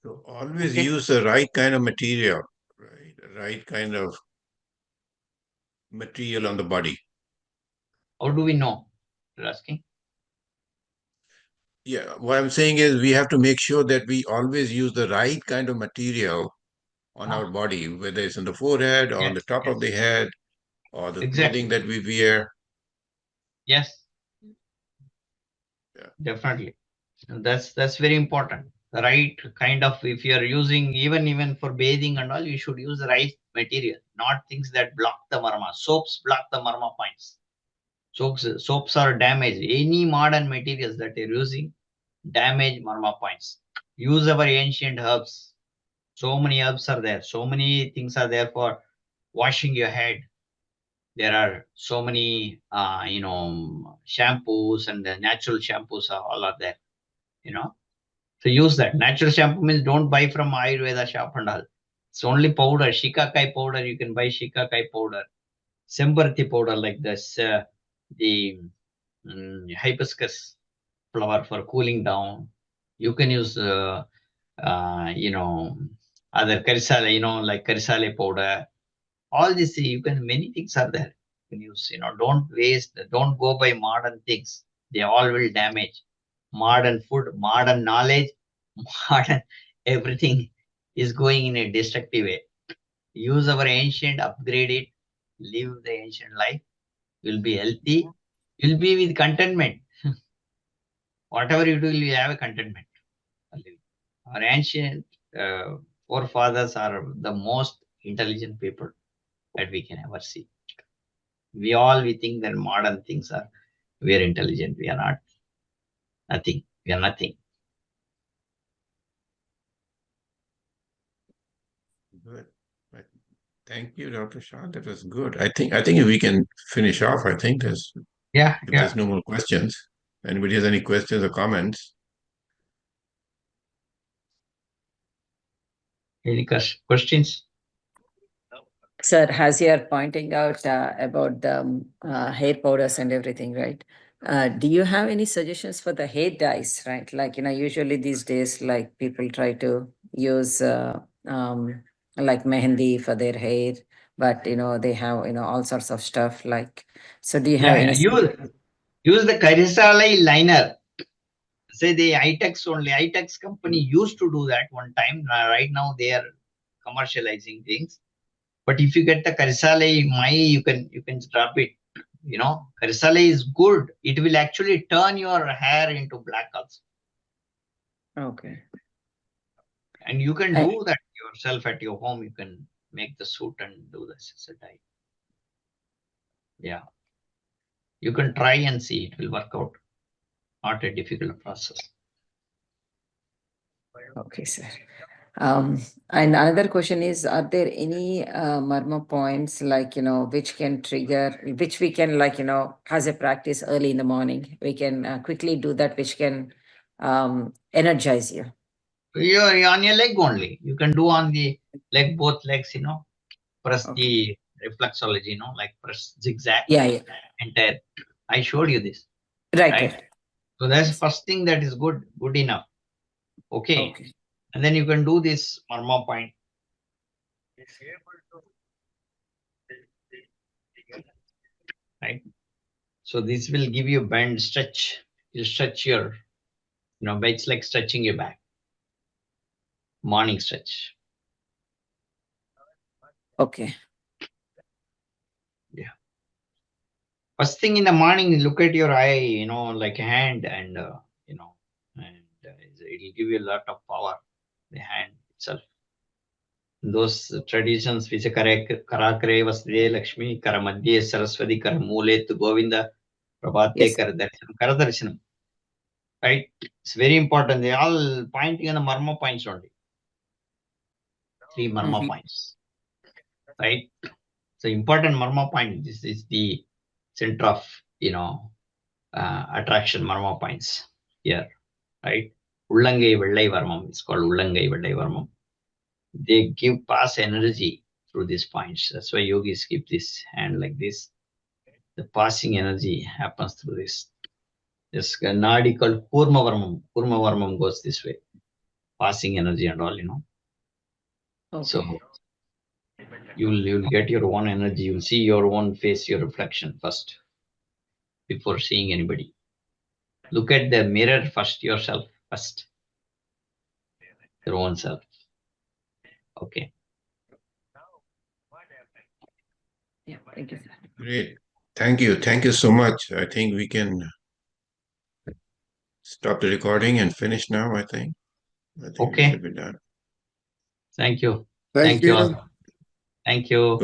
So always use the right kind of material, right? The right kind of material on the body. How do we know? You're asking? Yeah, what I'm saying is we have to make sure that we always use the right kind of material on our body, whether it's on the forehead or on the top of the head or the clothing that we wear. Yes. Yeah. Definitely. That's very important. The right kind of, if you're using even for bathing and all, you should use the right material, not things that block the marma. Soaps block the marma points. Soaps are damaged. Any modern materials that you're using damage marma points. Use our ancient herbs. So many herbs are there. So many things are there for washing your head. There are so many, shampoos and the natural shampoos all are there, So use that. Natural shampoo means don't buy from Ayurveda shop and all. It's only powder, shikakai powder. You can buy shikakai powder, sembarati powder like this, the hibiscus flower for cooling down. You can use, other karisale, like karisale powder. All this, many things are there. You can use, don't waste, don't go by modern things. They all will damage. Modern food, modern knowledge, modern everything is going in a destructive way. Use our ancient, upgrade it, live the ancient life. You'll be healthy. You'll be with contentment. Whatever you do, you have a contentment. Our ancient forefathers are the most intelligent people that we can ever see. We think that modern things we are intelligent. We are not. Nothing. We are nothing. Good. Thank you, Dr. Shah. That was good. I think we can finish off. I think if there's no more questions. Anybody has any questions or comments? Any questions? Sir, as you are pointing out about the hair powders and everything, right? Do you have any suggestions for the hair dyes, right? Like, usually these days, like people try to use like mehendi for their hair, but, they have, all sorts of stuff like, so do you have any? Use the Karisale liner. Say the ITEX only. ITEX company used to do that one time. Right now they are commercializing things. But if you get the Karisale Mai, you can drop it. Karisale is good. It will actually turn your hair into black also. Okay. And you can do that yourself at your home. You can make the suit and do this as a dye. Yeah. You can try and see. It will work out. Not a difficult process. Okay, sir. And another question is, are there any marma points like, which can trigger, which we can like, as a practice early in the morning, we can quickly do that, which can energize you? You're on your leg only. You can do on the leg, both legs, press the reflexology, like press zigzag. Yeah. Entire. I showed you this. Right. So that's first thing that is good enough. Okay. And then you can do this Marma point. Right. So this will give you bend, stretch. You stretch your, it's like stretching your back. Morning stretch. Okay. Yeah. First thing in the morning, look at your eye, like hand, and and it'll give you a lot of power. The hand itself. Those traditions, which Karakre Vasde Lakshmi, Karamadye Saraswati, Karamulet Govinda, Prabhate Karadarshanam. Right? It's very important. They all pointing on the Marma points only. 3 Marma points. Right? So important Marma point. This is the center of attraction Marma points here. Right? Ullangai Vellai Varmam. It's called Ullangai Vellai Varmam. They pass energy through these points. That's why yogis keep this hand like this. The passing energy happens through this. This nadi called Kurma Varmam. Kurma Varmam goes this way. Passing energy and all, Okay. So you'll get your own energy. You'll see your own face, your reflection first, before seeing anybody. Look at the mirror first, yourself first. Your own self. Okay. Yeah, thank you, sir. Great. Thank you. Thank you so much. I think we can stop the recording and finish now, I think. Okay. We should be done. Thank you. Thank you. All. Thank you.